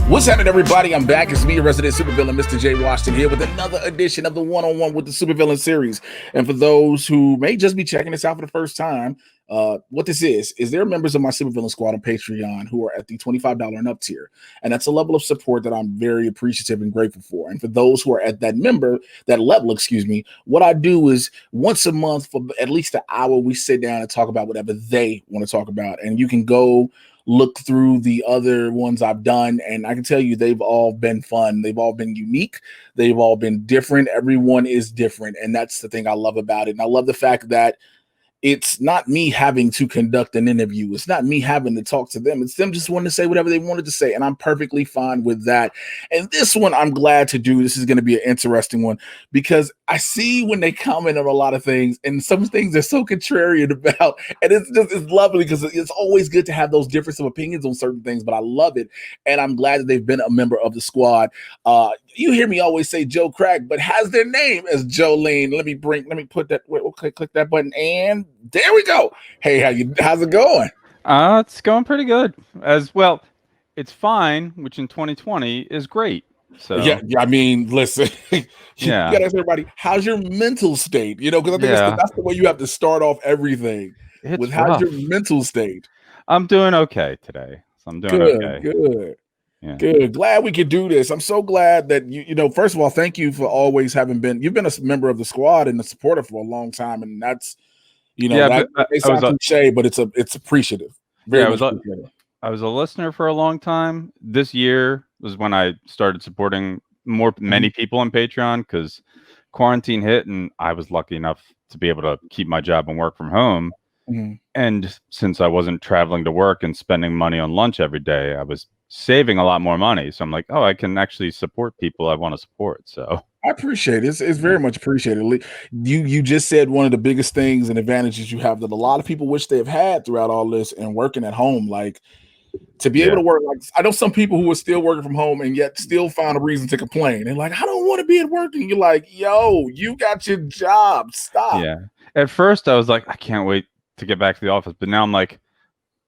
What's happening, everybody? I'm back. It's me, your resident supervillain, Mr. J. Washington, here with another edition of the One-on-One with the Supervillain series. And for those who may just be checking this out for the first time, what this is there are members of my Supervillain squad on Patreon who are at the $25 and up tier. And that's a level of support that I'm very appreciative and grateful for. And for those who are at that level, what I do is once a month for at least an hour, we sit down and talk about whatever they want to talk about. And you can go look through the other ones I've done, and I can tell you they've all been fun. They've all been unique. They've all been different. Everyone is different, and that's the thing I love about it. And I love the fact that it's not me having to conduct an interview. It's not me having to talk to them. It's them just wanting to say whatever they wanted to say, and I'm perfectly fine with that. And this one I'm glad to do. This is going to be an interesting one because I see when they comment on a lot of things, and some things are so contrarian about, and it's lovely because it's always good to have those difference of opinions on certain things, but I love it, and I'm glad that they've been a member of the squad. You hear me always say Joe Crack, but has their name as Jo Lene. Let me put that. Okay, click that button, and there we go. Hey, how's it going? It's going pretty good. As well, it's fine, which in 2020 is great. So yeah. I mean, listen, you yeah, gotta ask everybody, how's your mental state? Because I think that's the way you have to start off everything. It's how's rough. your mental state? I'm doing okay today. So I'm doing okay. Good. Yeah. Good. Glad we could do this. I'm so glad that first of all, thank you for always you've been a member of the squad and a supporter for a long time. And that's, that may sound cliche, but it's appreciative. Very much appreciative. I was a listener for a long time. This year was when I started supporting many people on Patreon because quarantine hit and I was lucky enough to be able to keep my job and work from home. Mm-hmm. And since I wasn't traveling to work and spending money on lunch every day, I was saving a lot more money. So I'm like, I can actually support people I want to support. So I appreciate it. It's very much appreciated. You just said one of the biggest things and advantages you have that a lot of people wish they have had throughout all this and working at home. Like to be able to work, like I know some people who are still working from home and yet still found a reason to complain. They're like, I don't want to be at work. And you're like, yo, you got your job. Stop. Yeah. At first I was like, I can't wait to get back to the office. But now I'm like,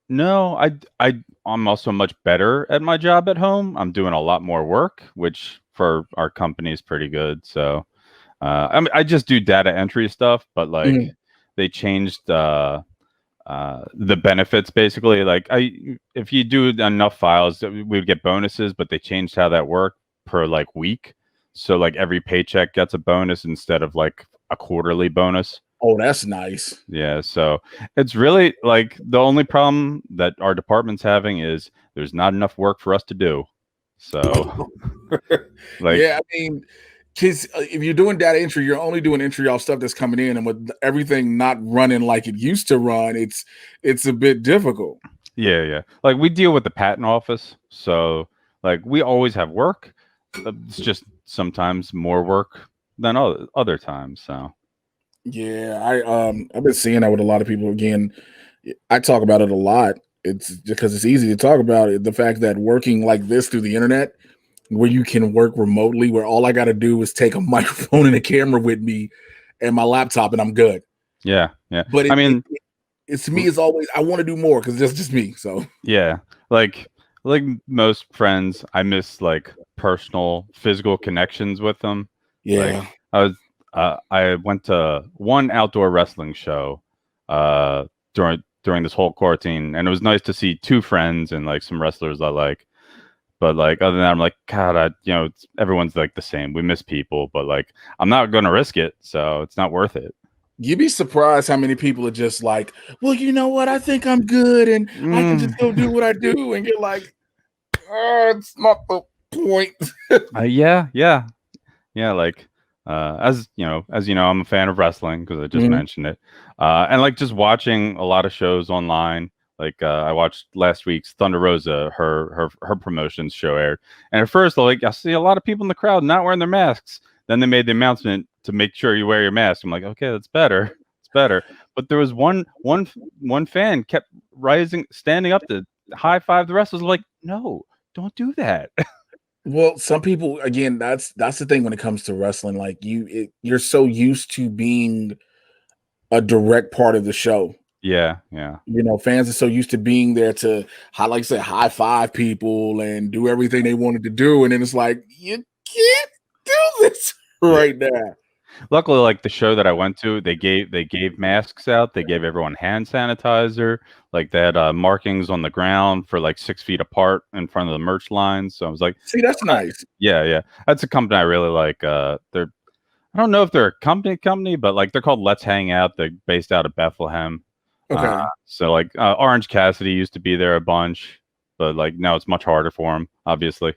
no, I'm also much better at my job at home. I'm doing a lot more work, which for our company is pretty good. So I just do data entry stuff, but like they changed the benefits basically. Like if you do enough files, we would get bonuses, but they changed how that worked per like week. So like every paycheck gets a bonus instead of like a quarterly bonus. Oh, that's nice. Yeah, so it's really like the only problem that our department's having is there's not enough work for us to do. So, yeah, I mean, because if you're doing data entry, you're only doing entry off stuff that's coming in, and with everything not running like it used to run, it's a bit difficult. Yeah. Like we deal with the patent office, so like we always have work. It's just sometimes more work than other times. So. Yeah, I've been seeing that with a lot of people. Again, I talk about it a lot. It's because it's easy to talk about it. The fact that working like this through the internet, where you can work remotely, where all I got to do is take a microphone and a camera with me and my laptop, and I'm good. Yeah. But it's me. It's always I want to do more because it's just me. So yeah, like most friends, I miss like personal, physical connections with them. Yeah, like, I went to one outdoor wrestling show during this whole quarantine, and it was nice to see two friends and like some wrestlers I like. But like other than that, I'm like, God, everyone's like the same. We miss people, but like I'm not gonna risk it, so it's not worth it. You'd be surprised how many people are just like, well, you know what? I think I'm good, and I can just go do what I do, and you're like, it's not the point. Yeah. Like. As you know, I'm a fan of wrestling because I just mentioned it, and like just watching a lot of shows online. Like I watched last week's Thunder Rosa, her promotions show aired, and at first I see a lot of people in the crowd not wearing their masks. Then they made the announcement to make sure you wear your mask. I'm like, okay, that's better. It's better. But there was one fan kept standing up to high five the wrestlers. Like, no, don't do that. Well, some people, again, that's the thing when it comes to wrestling. Like you're so used to being a direct part of the show Yeah, yeah. You know, fans are so used to being there to, like I said, high five people and do everything they wanted to do, and then it's like you can't do this Yeah. right now. Luckily, like the show that I went to, they gave masks out. They gave everyone hand sanitizer. Like they had markings on the ground for like 6 feet apart in front of the merch lines. So I was like, See, that's nice. yeah, yeah. That's a company I really like. They're I don't know if they're a company, but like they're called Let's Hang Out. They're based out of Bethlehem. Okay. So like Orange Cassidy used to be there a bunch, but like now it's much harder for him, obviously.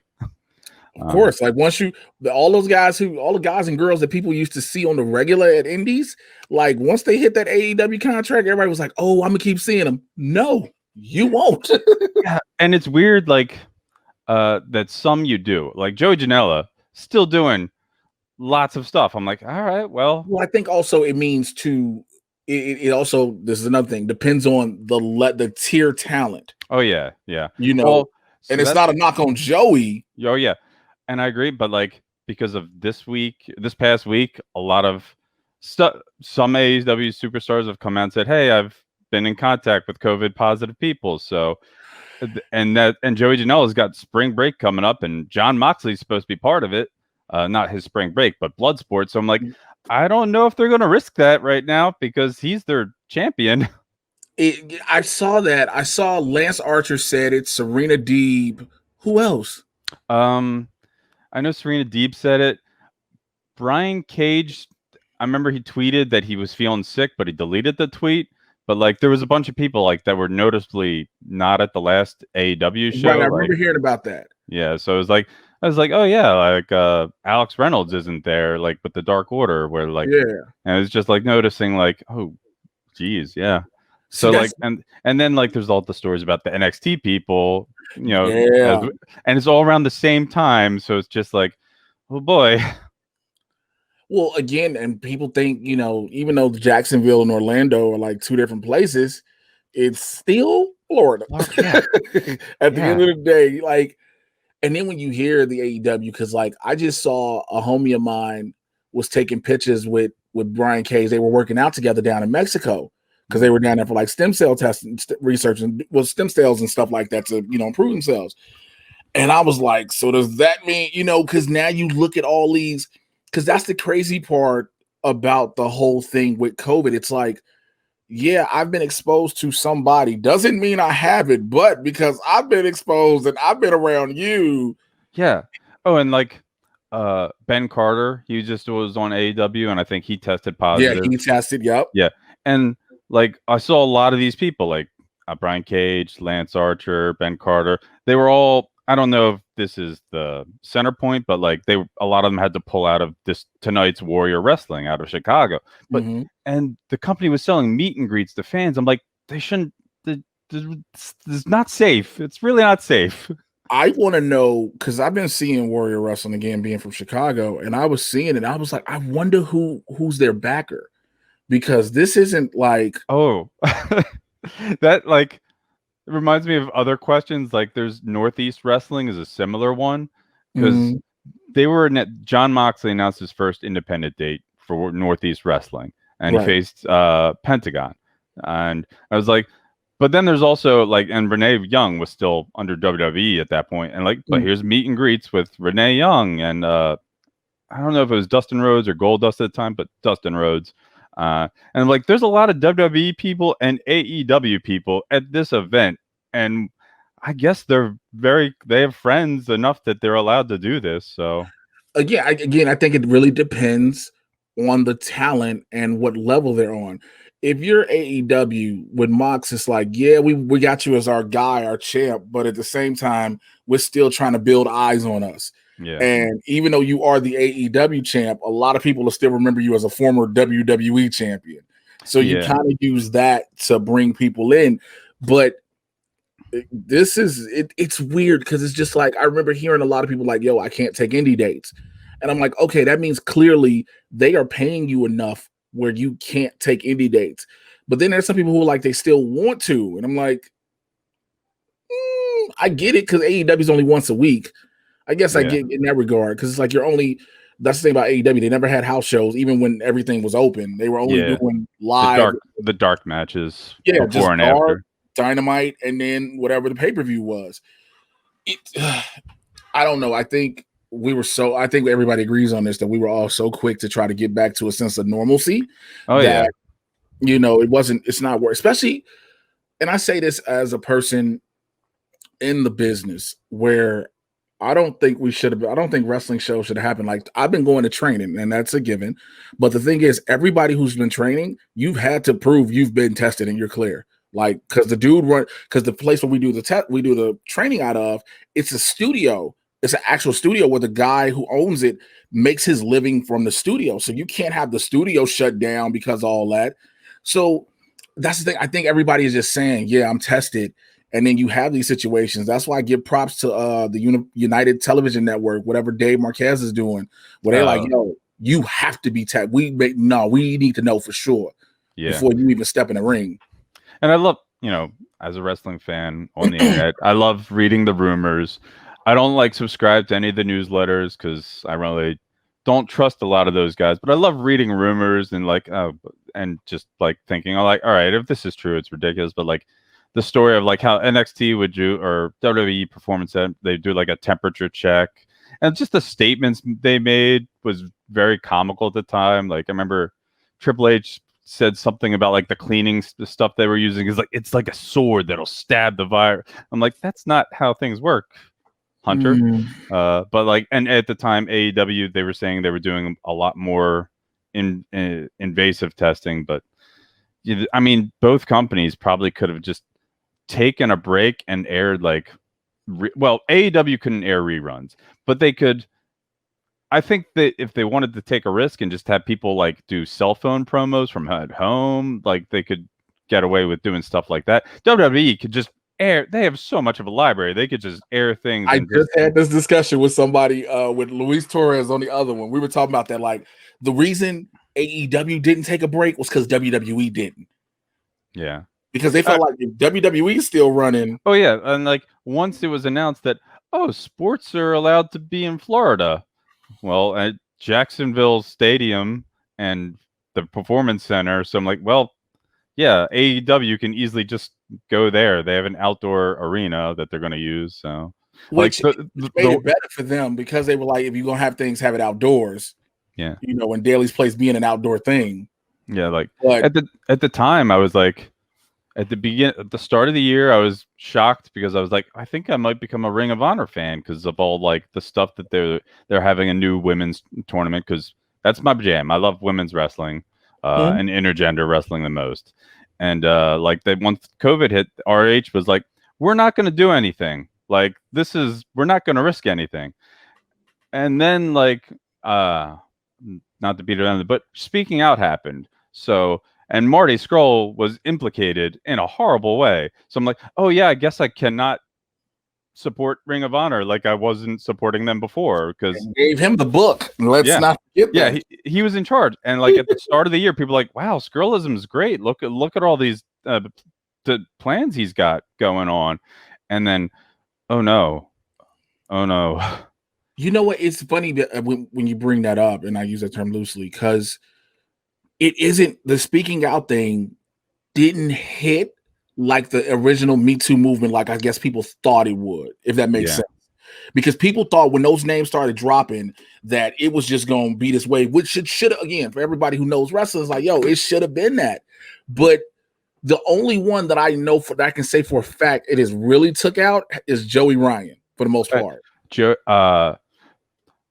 Of course, like once all the guys and girls that people used to see on the regular at Indies, like once they hit that AEW contract, everybody was like, "Oh, I'm gonna keep seeing them." No, you won't. Yeah, and it's weird, like that some you do, like Joey Janela, still doing lots of stuff. I'm like, all right, well, Well, I think also it means to. It also, this is another thing, depends on the tier talent. oh yeah, yeah. You know, Well, and so it's that's not a knock on Joey. oh yeah, and I agree, but like because of this past week, a lot of stuff. Some AEW superstars have come out and said, "Hey, I've been in contact with COVID positive people." So, and Joey Janela's got spring break coming up, and John Moxley's supposed to be part of it. Not his spring break, but Bloodsport. So I'm like, I don't know if they're going to risk that right now because he's their champion. I saw that. I saw Lance Archer said it. Serena Deeb. Who else? I know Serena Deeb said it. Brian Cage, I remember he tweeted that he was feeling sick, but he deleted the tweet. But like, there was a bunch of people like that were noticeably not at the last AEW show. Right, I like, remember hearing about that. yeah, so I was like, oh yeah, like Alex Reynolds isn't there, like with the Dark Order, where like, Yeah, and it's just like noticing, like, oh, geez, yeah. So see, like, and then like, there's all the stories about the NXT people, yeah. and it's all around the same time, so it's just like, oh boy. Well, again, and people think, even though Jacksonville and Orlando are like two different places, it's still Florida. Yeah. At the end of the day, like, and then when you hear the AEW, because like I just saw a homie of mine was taking pictures with Brian Cage. They were working out together down in Mexico because they were down there for like stem cell testing research and stem cells and stuff like that to improve themselves. And I was like, so does that mean, because now you look at all these, because that's the crazy part about the whole thing with COVID. It's like, yeah, I've been exposed to somebody. Doesn't mean I have it, but because I've been exposed and I've been around you. Yeah. Oh, and like Ben Carter, he just was on AEW and I think he tested positive. Yeah, he tested, yep. Yeah. And like I saw a lot of these people, like Brian Cage, Lance Archer, Ben Carter. They were all, I don't know if this is the center point, but like a lot of them had to pull out of tonight's Warrior Wrestling out of Chicago. But and the company was selling meet and greets to fans. I'm like, they shouldn't. It's not safe. It's really not safe. I want to know, because I've been seeing Warrior Wrestling again, being from Chicago, and I was seeing it. I was like, I wonder who's their backer, because this isn't like, oh, that like. It reminds me of other questions. Like there's Northeast Wrestling is a similar one because they were John Moxley announced his first independent date for Northeast Wrestling and he faced Pentagon. And I was like, but then there's also like, and Renee Young was still under WWE at that point. And like, but here's meet and greets with Renee Young. And I don't know if it was Dustin Rhodes or Goldust at the time, but Dustin Rhodes. And like, there's a lot of WWE people and AEW people at this event, and I guess they have friends enough that they're allowed to do this. So again, I think it really depends on the talent and what level they're on. If you're AEW with Mox, it's like, yeah, we got you as our guy, our champ, but at the same time, we're still trying to build eyes on us. Yeah. And even though you are the AEW champ, a lot of people will still remember you as a former WWE champion. So you kind of use that to bring people in. But this is it's weird because it's just like I remember hearing a lot of people like, yo, I can't take indie dates. And I'm like, okay, that means clearly they are paying you enough where you can't take indie dates. But then there's some people who are like they still want to. And I'm like, I get it because AEW is only once a week. I guess I get in that regard because it's like you're only that's the thing about AEW. They never had house shows, even when everything was open. They were only doing live. The dark matches Yeah, before and dark, after. Dynamite, and then whatever the pay-per-view was. I don't know. I think everybody agrees on this, that we were all so quick to try to get back to a sense of normalcy that it's not work, especially, and I say this as a person in the business where I don't think wrestling shows should have happened. Like, I've been going to training, and that's a given. But the thing is, everybody who's been training, you've had to prove you've been tested and you're clear. Like, because the place where we do the training out of, it's a studio. It's an actual studio where the guy who owns it makes his living from the studio. So you can't have the studio shut down because of all that. So that's the thing. I think everybody is just saying, yeah, I'm tested. And then you have these situations. That's why I give props to the United Television Network, whatever Dave Marquez is doing, where they're like, yo, you have to be tested. We need to know for sure before you even step in the ring. And I love, as a wrestling fan on the internet, I love reading the rumors. I don't subscribe to any of the newsletters because I really don't trust a lot of those guys. But I love reading rumors and and just thinking, all right, if this is true, it's ridiculous. But the story of how NXT would do, or WWE Performance, they do a temperature check, and just the statements they made was very comical at the time. I remember Triple H said something about the cleaning stuff they were using is it's like a sword that'll stab the virus. I'm like, that's not how things work, Hunter. But and at the time, AEW, they were saying they were doing a lot more invasive testing. But I mean, both companies probably could have just taken a break and aired AEW couldn't air reruns, but they could. I think that if they wanted to take a risk and just have people do cell phone promos from at home, they could get away with doing stuff like that. WWE could just air. They have so much of a library. They could just air things. I just had this discussion with somebody, with Luis Torres on the other one. We were talking about that. The reason AEW didn't take a break was because WWE didn't. Yeah. Because they felt like if WWE is still running. Oh yeah, and once it was announced that sports are allowed to be in Florida, well, at Jacksonville Stadium and the Performance Center, so I'm like, well, yeah, AEW can easily just go there. They have an outdoor arena that they're going to use, so which made it better for them because they were like, if you're gonna have things, have it outdoors. Yeah, when Daly's Place being an outdoor thing. Yeah, but at the time, I was at the start of the year, I was shocked because I was like, I think I might become a Ring of Honor fan because of all the stuff that they're having a new women's tournament, because that's my jam. I love women's wrestling and intergender wrestling the most. And once COVID hit, RH was like, we're not going to do anything. We're not going to risk anything. And then not to beat around, but Speaking Out happened. So. And Marty Scurll was implicated in a horrible way. So I'm like, oh yeah, I guess I cannot support Ring of Honor like I wasn't supporting them before, because gave him the book. Let's not forget that. Yeah, he was in charge. And at the start of the year, people were like, wow, Scurllism is great. Look at all these the plans he's got going on. And then, oh no. You know what? It's funny that when you bring that up, and I use that term loosely, because it isn't, the Speaking Out thing didn't hit like the original Me Too movement, like I guess people thought it would, if that makes sense. Because people thought when those names started dropping that it was just going to be this way, which it should have, again, for everybody who knows wrestling, it's it should have been that. But the only one that I know that I can say for a fact it is really took out is Joey Ryan, for the most part.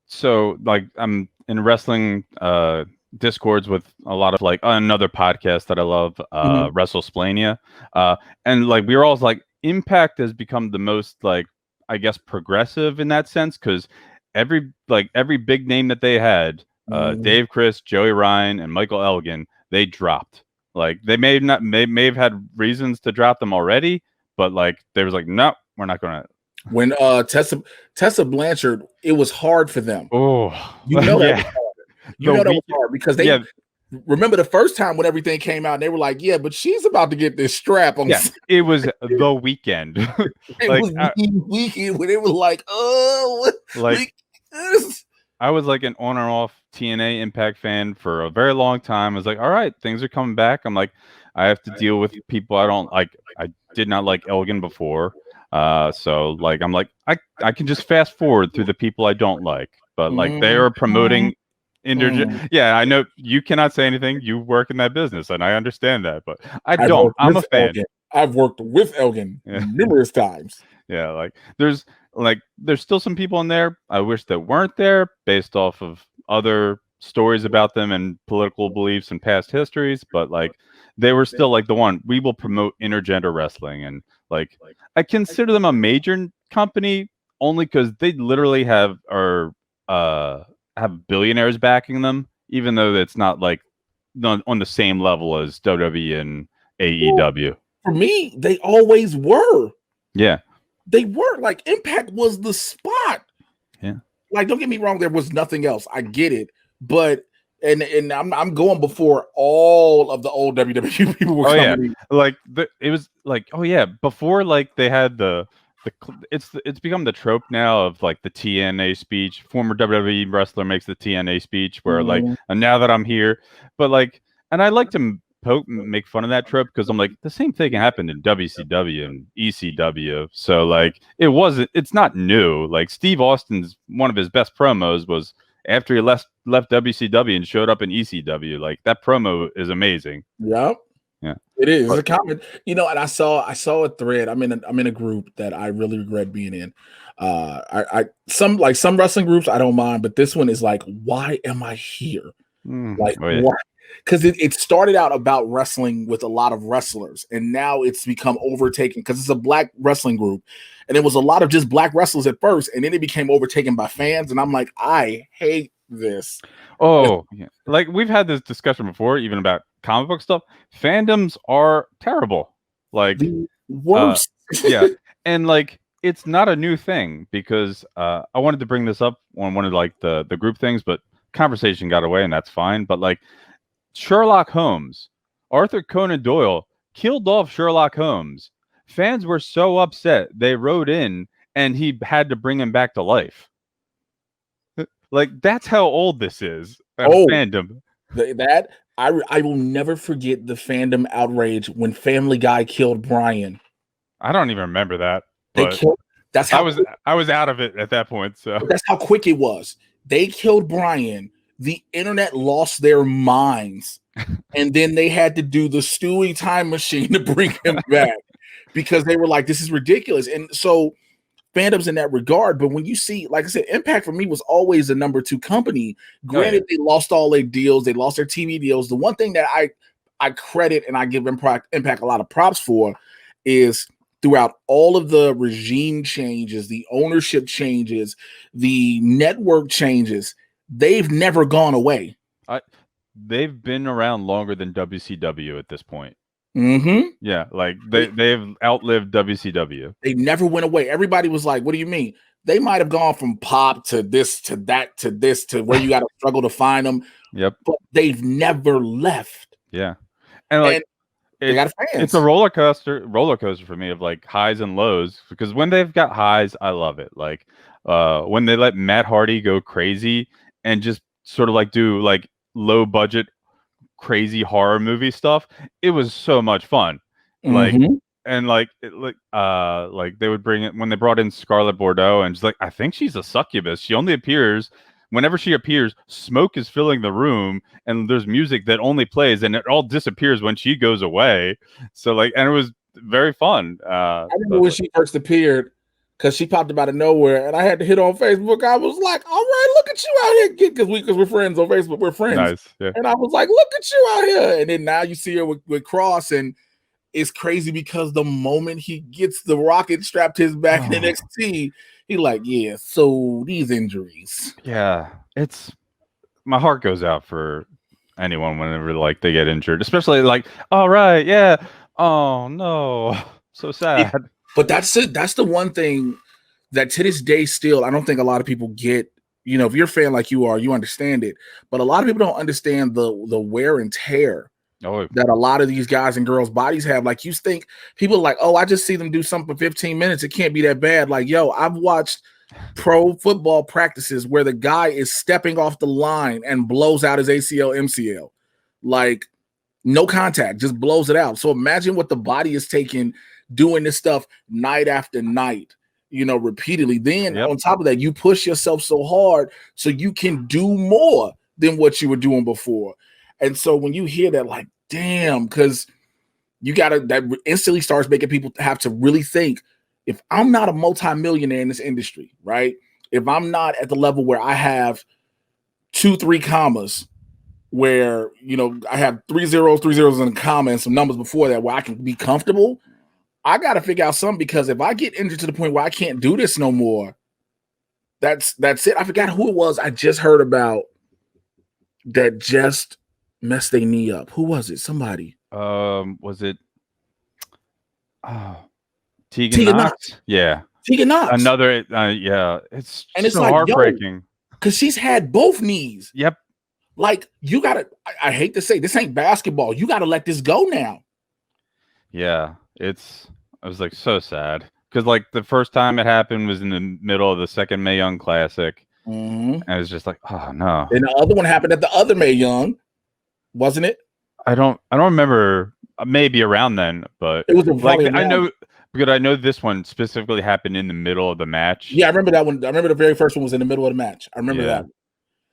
So I'm in wrestling discords with a lot of another podcast that I love, WrestleSplania, and we were all Impact has become the most I guess progressive in that sense, because every big name that they had, Dave Chris, Joey Ryan, and Michael Elgin, they dropped. They may have had reasons to drop them already, but they was no, we're not gonna. When Tessa Blanchard, it was hard for them. Oh, that was hard. That was hard because they remember the first time when everything came out, and they were like, "Yeah, but she's about to get this strap on." Yeah, it was the weekend. It was weekend when it was like, "Oh, I was like an on and off TNA Impact fan for a very long time. I was like, all right, things are coming back. I'm like, I have to deal with people I don't like. I did not like Elgin before. So like I'm like I can just fast forward through the people I don't like. But like they are promoting yeah, I know you cannot say anything. You work in that business and I understand that, but I don't. I'm a fan. Elgin. I've worked with Elgin numerous times. Yeah, like there's still some people in there I wish that weren't there based off of other stories about them and political beliefs and past histories, but like they were still like the one we will promote intergender wrestling, and like I consider them a major company only because they literally have billionaires backing them, even though it's not like on the same level as WWE and AEW. For me, they always were. Yeah. They were like Impact was the spot. Yeah. Like, don't get me wrong, there was nothing else. I get it, but and I'm going before all of the old WWE people were coming in. Like it was like, oh yeah, before like they had it's become the trope now of like the TNA speech. Former WWE wrestler makes the TNA speech where like, and now that I'm here, but like, and I like to make fun of that trope because I'm like, the same thing happened in WCW and ECW. So like, it's not new. Like Steve Austin's one of his best promos was after he left WCW and showed up in ECW. Like that promo is amazing. Yep. Yeah, it is. It's a comment, and I saw a thread. I'm in a group that I really regret being in. Some wrestling groups I don't mind, but this one is like, why am I here? Why? Because it started out about wrestling with a lot of wrestlers, and now it's become overtaken because it's a black wrestling group, and it was a lot of just black wrestlers at first, and then it became overtaken by fans, and I'm like, I hate this. Oh, yeah. Like we've had this discussion before, even about comic book stuff. Fandoms are terrible. Like the worst. Yeah, and like it's not a new thing because I wanted to bring this up on one of like the group things, but conversation got away, and that's fine. But like Sherlock Holmes, Arthur Conan Doyle killed off Sherlock Holmes. Fans were so upset they wrote in, and he had to bring him back to life. Like that's how old this is. Fandom. I will never forget the fandom outrage when Family Guy killed Brian. I don't even remember that. That's how I was out of it at that point. So that's how quick it was. They killed Brian. The internet lost their minds, and then they had to do the Stewie time machine to bring him back because they were like, "This is ridiculous." And so fandoms in that regard, but when you see, like I said, Impact for me was always the number 2 company. Granted, they lost all their deals, they lost their TV deals. The one thing that I credit and I give Impact a lot of props for is throughout all of the regime changes, the ownership changes, the network changes, they've never gone away. They've been around longer than WCW at this point. Yeah, like they've outlived WCW. They never went away. Everybody was like, "What do you mean?" They might have gone from pop to this to that to this to where you got to struggle to find them. Yep, but they've never left. Yeah, and like they got fans. It's a roller coaster for me of like highs and lows because when they've got highs, I love it. Like when they let Matt Hardy go crazy and just sort of like do like low budget crazy horror movie stuff, it was so much fun. Like and like they would bring it when they brought in Scarlett Bordeaux, and she's like, I think she's a succubus. She only appears whenever she appears, smoke is filling the room, and there's music that only plays, and it all disappears when she goes away. So like, and it was very fun. I remember when she first appeared, because she popped up out of nowhere, and I had to hit on Facebook. I was like, all right, look at you out here, because we're friends on Facebook. We're friends. Nice. Yeah. And I was like, look at you out here. And then now you see her with Cross, and it's crazy because the moment he gets the rocket strapped to his back in NXT, he like, yeah, so these injuries. Yeah, it's my heart goes out for anyone whenever like they get injured, especially like, all right, yeah, oh no, so sad. But that's it. That's the one thing that to this day still I don't think a lot of people get. You know, if you're a fan like you are, you understand it. But a lot of people don't understand the wear and tear that a lot of these guys and girls' bodies have. Like, you think people are like, oh, I just see them do something for 15 minutes. It can't be that bad. Like, yo, I've watched pro football practices where the guy is stepping off the line and blows out his ACL, MCL. Like, no contact, just blows it out. So imagine what the body is taking doing this stuff night after night, repeatedly. Then on top of that, you push yourself so hard so you can do more than what you were doing before. And so when you hear that, like, damn, because that instantly starts making people have to really think, if I'm not a multimillionaire in this industry, right? If I'm not at the level where I have 2-3 commas, where I have 3 zeros in a comma and some numbers before that where I can be comfortable, I got to figure out something, because if I get injured to the point where I can't do this no more, that's it. I forgot who it was I just heard about that just messed their knee up. Who was it? Somebody. Was it Tegan Knox? Yeah. Tegan Knox. Another it's so like, heartbreaking. Because she's had both knees. Yep. Like, you gotta, I hate to say, this ain't basketball. You gotta let this go now. Yeah. I was like so sad. Because like the first time it happened was in the middle of the second Mae Young Classic. And it was just like, oh no. And the other one happened at the other Mae Young, wasn't it? I don't remember. Maybe around then, but it was I know, because I know this one specifically happened in the middle of the match. Yeah, I remember that one. I remember the very first one was in the middle of the match. I remember that.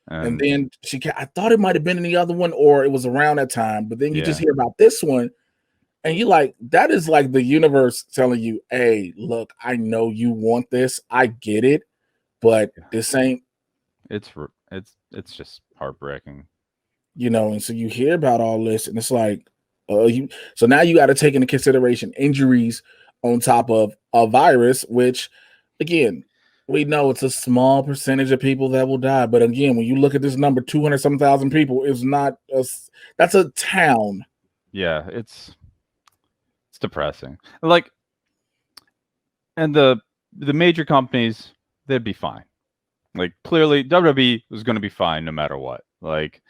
And then I thought it might have been in the other one, or it was around that time. But then you just hear about this one, and you're like, that is like the universe telling you, hey, look, I know you want this. I get it, but this ain't. It's just heartbreaking. And so you hear about all this, and it's like, so now you got to take into consideration injuries on top of a virus, which, again, we know it's a small percentage of people that will die. But again, when you look at this number, 200-some thousand people, is not that's a town. Yeah, it's depressing. Like, and the major companies, they'd be fine. Like, clearly WWE was going to be fine no matter what. Like,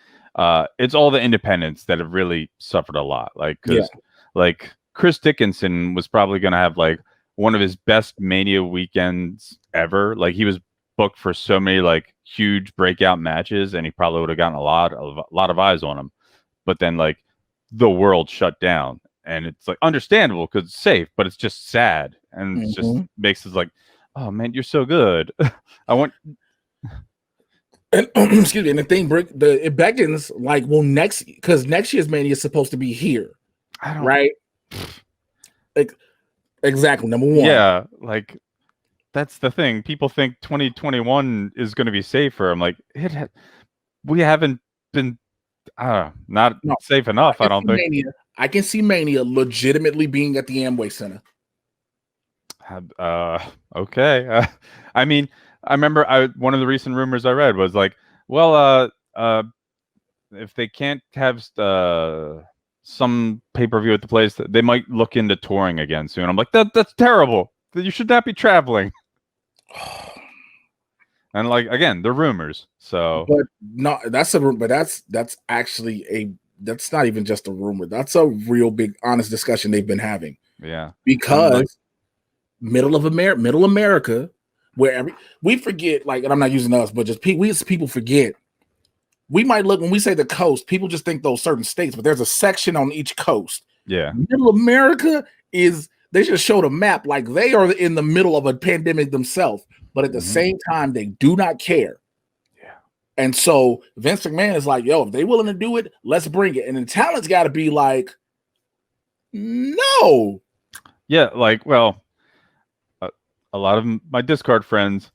it's all the independents that have really suffered a lot. Like, because like Chris Dickinson was probably going to have like one of his best Mania weekends ever. Like, he was booked for so many like huge breakout matches, and he probably would have gotten a lot of eyes on him. But then like the world shut down, and it's like understandable because it's safe, but it's just sad, and it just makes us like, oh man, you're so good. I want. And excuse me, and the thing it beckons like, well, because next year's Mania is supposed to be here, right? Like, exactly, number one. Yeah, like that's the thing. People think 2021 is going to be safer. I'm like, we haven't been not safe enough. I don't think. I can see Mania legitimately being at the Amway Center. Okay. I mean, I remember one of the recent rumors I read was like, well, if they can't have some pay-per-view at the place, they might look into touring again soon. I'm like, that's terrible. You should not be traveling. And like, again, they're rumors. So, but no, that's a rumor. But that's actually that's not even just a rumor. That's a real big, honest discussion they've been having. Yeah, because middle America, where we forget, like, and I'm not using us, but just people forget. We might look, when we say the coast, people just think those certain states, but there's a section on each coast. Yeah, Middle America they just showed a map like they are in the middle of a pandemic themselves, but at the same time, they do not care. Yeah. And so Vince McMahon is like, yo, if they willing to do it, let's bring it. And the talent's got to be like, no. Yeah, like, well, a lot of my Discord friends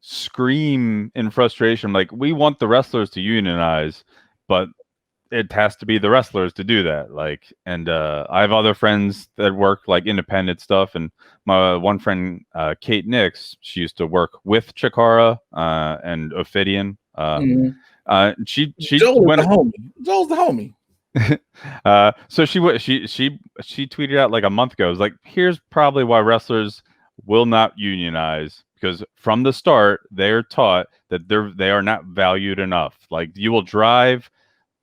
scream in frustration, like, we want the wrestlers to unionize, but it has to be the wrestlers to do that. Like, and I have other friends that work like independent stuff, and my one friend, Kate Nix, she used to work with Chikara and Ophidian. She Joel's the homie. So she tweeted out like a month ago. It was like, here's probably why wrestlers will not unionize, because from the start they're taught that they are not valued enough. Like, you will drive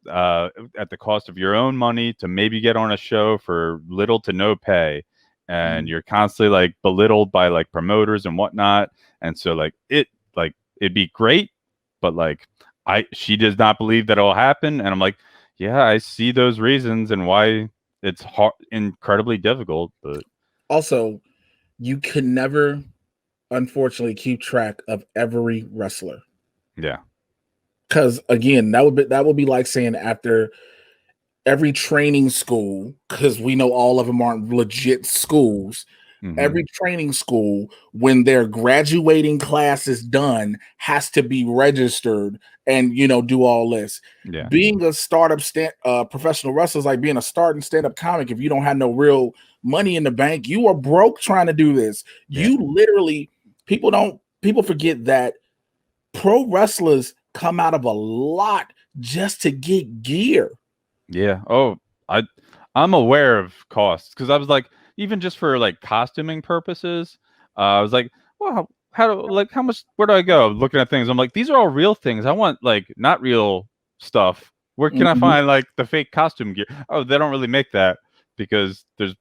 at the cost of your own money to maybe get on a show for little to no pay, and you're constantly like belittled by like promoters and whatnot, And so like it'd be great, but like she does not believe that it'll happen. And I'm like, yeah, I see those reasons and why it's incredibly difficult. But also, you can never, unfortunately, keep track of every wrestler. Yeah. Because again, that would be like saying after every training school, because we know all of them aren't legit schools. Every training school, when their graduating class is done, has to be registered and do all this. Yeah. Being a startup professional wrestler is like being a starting stand-up comic. If you don't have no real money in the bank, you are broke trying to do this. You literally, people forget that pro wrestlers come out of a lot just to get gear. Yeah. Oh, I'm aware of costs because I was like, even just for like costuming purposes, I was like, well, how much? Where do I go? Looking at things, I'm like, these are all real things. I want like not real stuff. Where can I find like the fake costume gear? Oh, they don't really make that because there's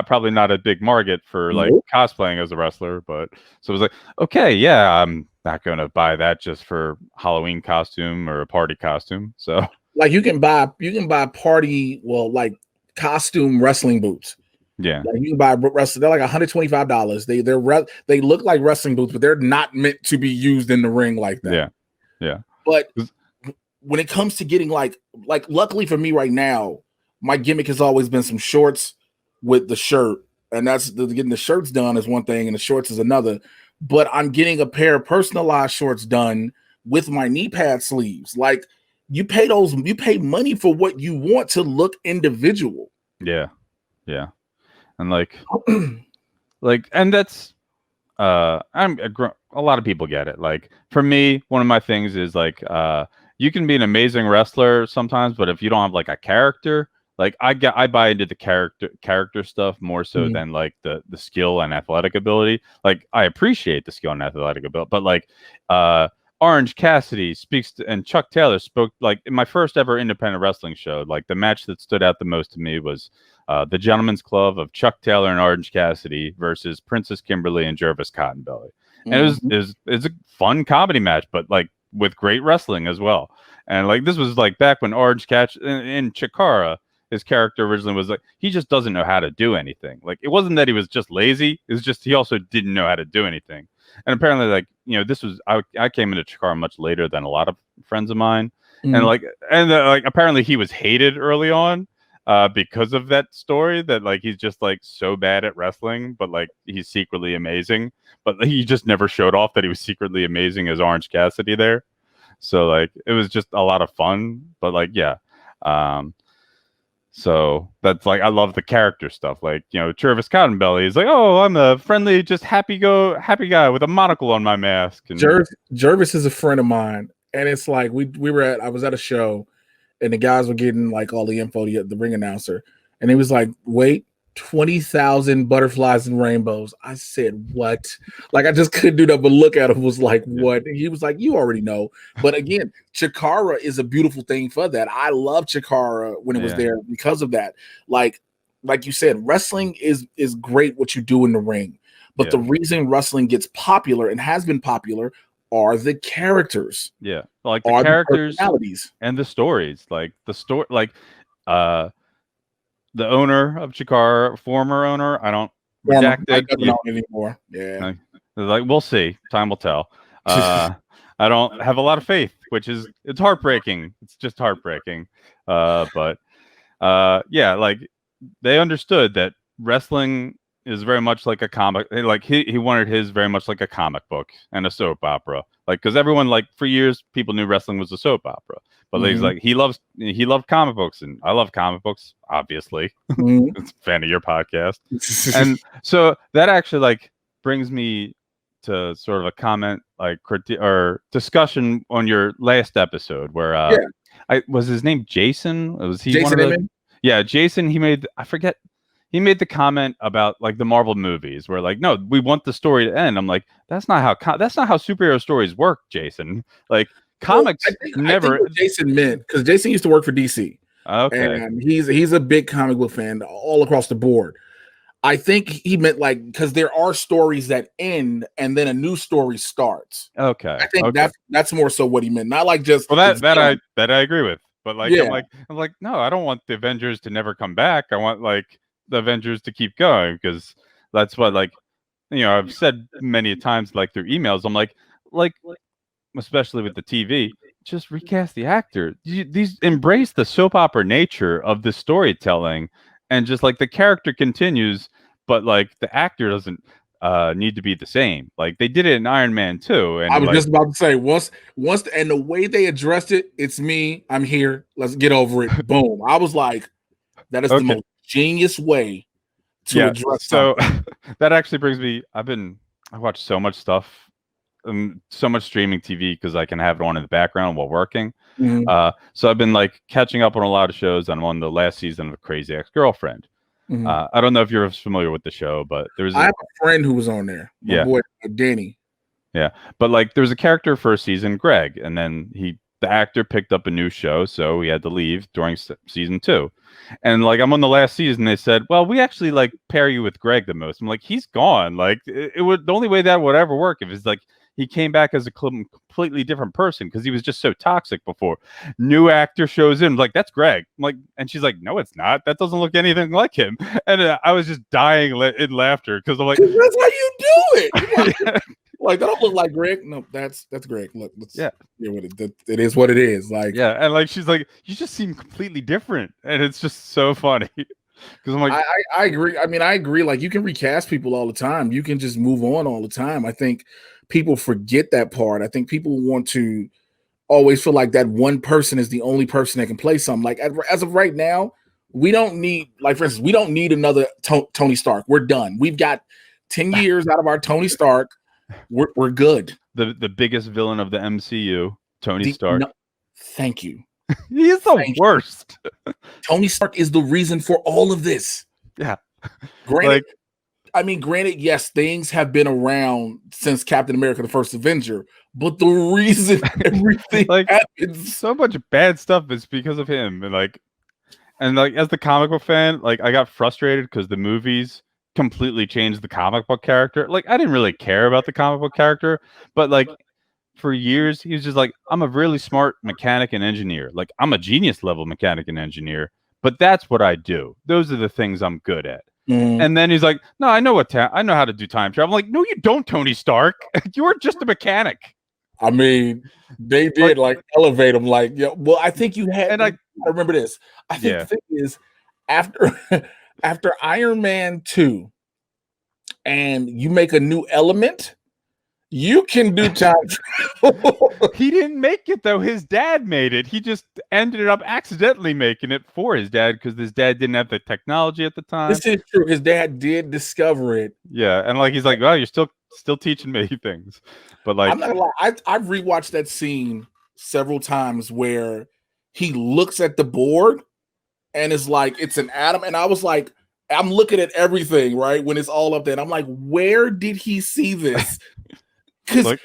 probably not a big market for like cosplaying as a wrestler. But so I was like, okay, yeah, I'm not going to buy that just for Halloween costume or a party costume. So like you can buy party, like costume wrestling boots. Yeah, like you can buy wrestling. They're like $125. They look like wrestling boots, but they're not meant to be used in the ring like that. Yeah. But when it comes to getting like luckily for me right now, my gimmick has always been some shorts with the shirt, and that's getting the shirts done is one thing, and the shorts is another. But I'm getting a pair of personalized shorts done with my knee pad sleeves. Like you pay money for what you want to look individual. Yeah. And like and that's a lot of people get it. Like for me, one of my things is like you can be an amazing wrestler sometimes, but if you don't have like a character, like I buy into the character stuff more so than like the skill and athletic ability. Like I appreciate the skill and athletic ability, but like Orange Cassidy and Chuck Taylor spoke like in my first ever independent wrestling show. Like the match that stood out the most to me was the Gentleman's Club of Chuck Taylor and Orange Cassidy versus Princess Kimberly and Jervis Cottonbelly. And it was a fun comedy match, but like with great wrestling as well. And like this was like back when Orange in Chikara, his character originally was like he just doesn't know how to do anything. Like it wasn't that he was just lazy; it was just he also didn't know how to do anything. And apparently, like this was I came into Chikara much later than a lot of friends of mine, and like apparently he was hated early on because of that story that like he's just like so bad at wrestling, but like he's secretly amazing. But he just never showed off that he was secretly amazing as Orange Cassidy there. So like it was just a lot of fun. But like so that's like I love the character stuff. Like Jervis Cottonbelly is like, oh, I'm a friendly, just happy guy with a monocle on my mask. And Jervis is a friend of mine, and it's like I was at a show, and the guys were getting like all the info, the ring announcer, and he was like, wait, 20,000 butterflies and rainbows. I said, what? Like I just couldn't do that, but look at him was like, what? And he was like, you already know. But again, Chikara is a beautiful thing for that. I love Chikara when it was there because of that. Like you said, wrestling is great what you do in the ring. But the reason wrestling gets popular and has been popular are the characters. Yeah. Like the characters the and the stories. Like the story the owner of Chikara, former owner, I don't redacted anymore. Yeah. Like we'll see. Time will tell. I don't have a lot of faith, it's heartbreaking. It's just heartbreaking. But like they understood that wrestling is very much like a comic. Like he wanted his very much like a comic book and a soap opera. Like because everyone like for years people knew wrestling was a soap opera. But he's like he loved comic books, and I love comic books, obviously. It's a fan of your podcast. And so that actually like brings me to sort of a comment like or discussion on your last episode where was his name Jason? Was he Jason one of the Yeah, Jason, he made the comment about like the Marvel movies where like, no, we want the story to end. I'm like, that's not how superhero stories work, Jason. Like comics never. I think what Jason meant, because Jason used to work for DC. Okay. And he's a big comic book fan all across the board. I think he meant like because there are stories that end and then a new story starts. Okay. I think Okay. that's more so what he meant. Not like just Well, that I agree with. But like yeah. I'm like, no, I don't want the Avengers to never come back. I want like the Avengers to keep going because that's what like I've said many times like through emails. I'm like especially with the TV, just recast the actor. These embrace the soap opera nature of the storytelling, and just like the character continues, but like the actor doesn't need to be the same. Like they did it in Iron Man 2, I and was like just about to say and the way they addressed it, it's me. I'm here. Let's get over it. Boom. I was like, that is the okay, most genius way to yeah. address So something. that actually brings me. I watch so much stuff, so much streaming TV because I can have it on in the background while working. Mhm, So I've been like catching up on a lot of shows. And I'm on the last season of Crazy Ex-Girlfriend. mhm. I don't know if you're familiar with the show, but I have a friend who was on there. My yeah, boy Danny. yeah. But like there was a character first season, Greg, and then the actor picked up a new show, so he had to leave during season 2. And like I'm on the last season, they said, "Well, we actually like pair you with Greg the most." I'm like, "He's gone." Like it would the only way that would ever work if it's like he came back as a completely different person because he was just so toxic before. New actor shows in, like that's Greg. I'm like, and she's like, "No, it's not. That doesn't look anything like him." And I was just dying in laughter because I'm like, 'Cause that's how you do it. yeah, Like that don't look like Greg. No, that's Greg. Look, let's yeah. deal with it. It is what it is. Like Yeah, and like she's like, you just seem completely different, and it's just so funny because I'm like, I agree. I mean, I agree. Like you can recast people all the time. You can just move on all the time. I think people forget that part. I think people want to always feel like that one person is the only person that can play something. Like as of right now, we don't need, like for instance, we don't need another Tony Stark. We're done. We've got 10 years out of our Tony Stark. We're good. the biggest villain of the MCU, Tony Stark. No, thank you. He is the worst. Tony Stark is the reason for all of this. Yeah, Granted, granted, yes, things have been around since Captain America: The First Avenger, but the reason everything like happens, so much bad stuff is because of him, and like as the comic book fan, like I got frustrated because the movies completely changed the comic book character. Like I didn't really care about the comic book character, but like for years he was just like, I'm a really smart mechanic and engineer. Like I'm a genius level mechanic and engineer, but that's what I do. Those are the things I'm good at. And then he's like, no, I know I know how to do time travel. I'm like, no, you don't, Tony Stark. You are just a mechanic. I mean, they did like elevate him. Like, yeah. Well, I think you had. And I remember this. I think the thing is, after after Iron Man 2, and you make a new element, you can do time travel. He didn't make it though. His dad made it. He just ended up accidentally making it for his dad because his dad didn't have the technology at the time. This is true. His dad did discover it. Yeah, and like he's like, well, you're still teaching me things. But like, I'm not gonna lie, I've rewatched that scene several times where he looks at the board and it's like it's an atom, and I was like, I'm looking at everything right when it's all up there, and I'm like, where did he see this? Because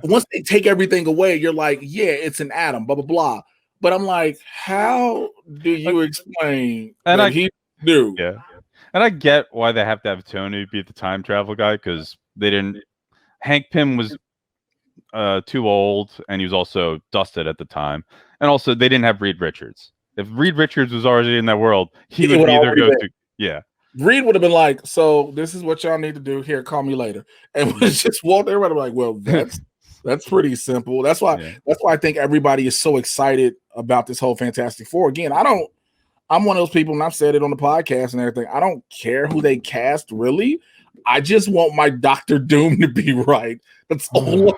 once they take everything away, you're like, yeah, it's an atom, blah blah blah. But I'm like, how do you explain that he knew? Yeah, and I get why they have to have Tony be the time travel guy because they didn't. Hank Pym was too old, and he was also dusted at the time, and also they didn't have Reed Richards. If Reed Richards was already in that world, he would either go to Reed would have been like, so this is what y'all need to do. Here, call me later. And we just walked everybody like, well, that's pretty simple. That's why I think everybody is so excited about this whole Fantastic Four. Again, I'm one of those people, and I've said it on the podcast and everything. I don't care who they cast, really. I just want my Doctor Doom to be right. That's all I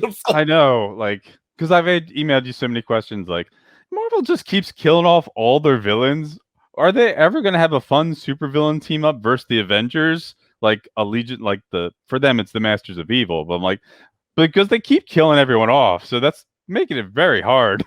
want. I know, like, because I've emailed you so many questions, like, Marvel just keeps killing off all their villains. Are they ever going to have a fun supervillain team up versus the Avengers? Like a Legion, like for them, it's the Masters of Evil. But I'm like, because they keep killing everyone off. So that's making it very hard.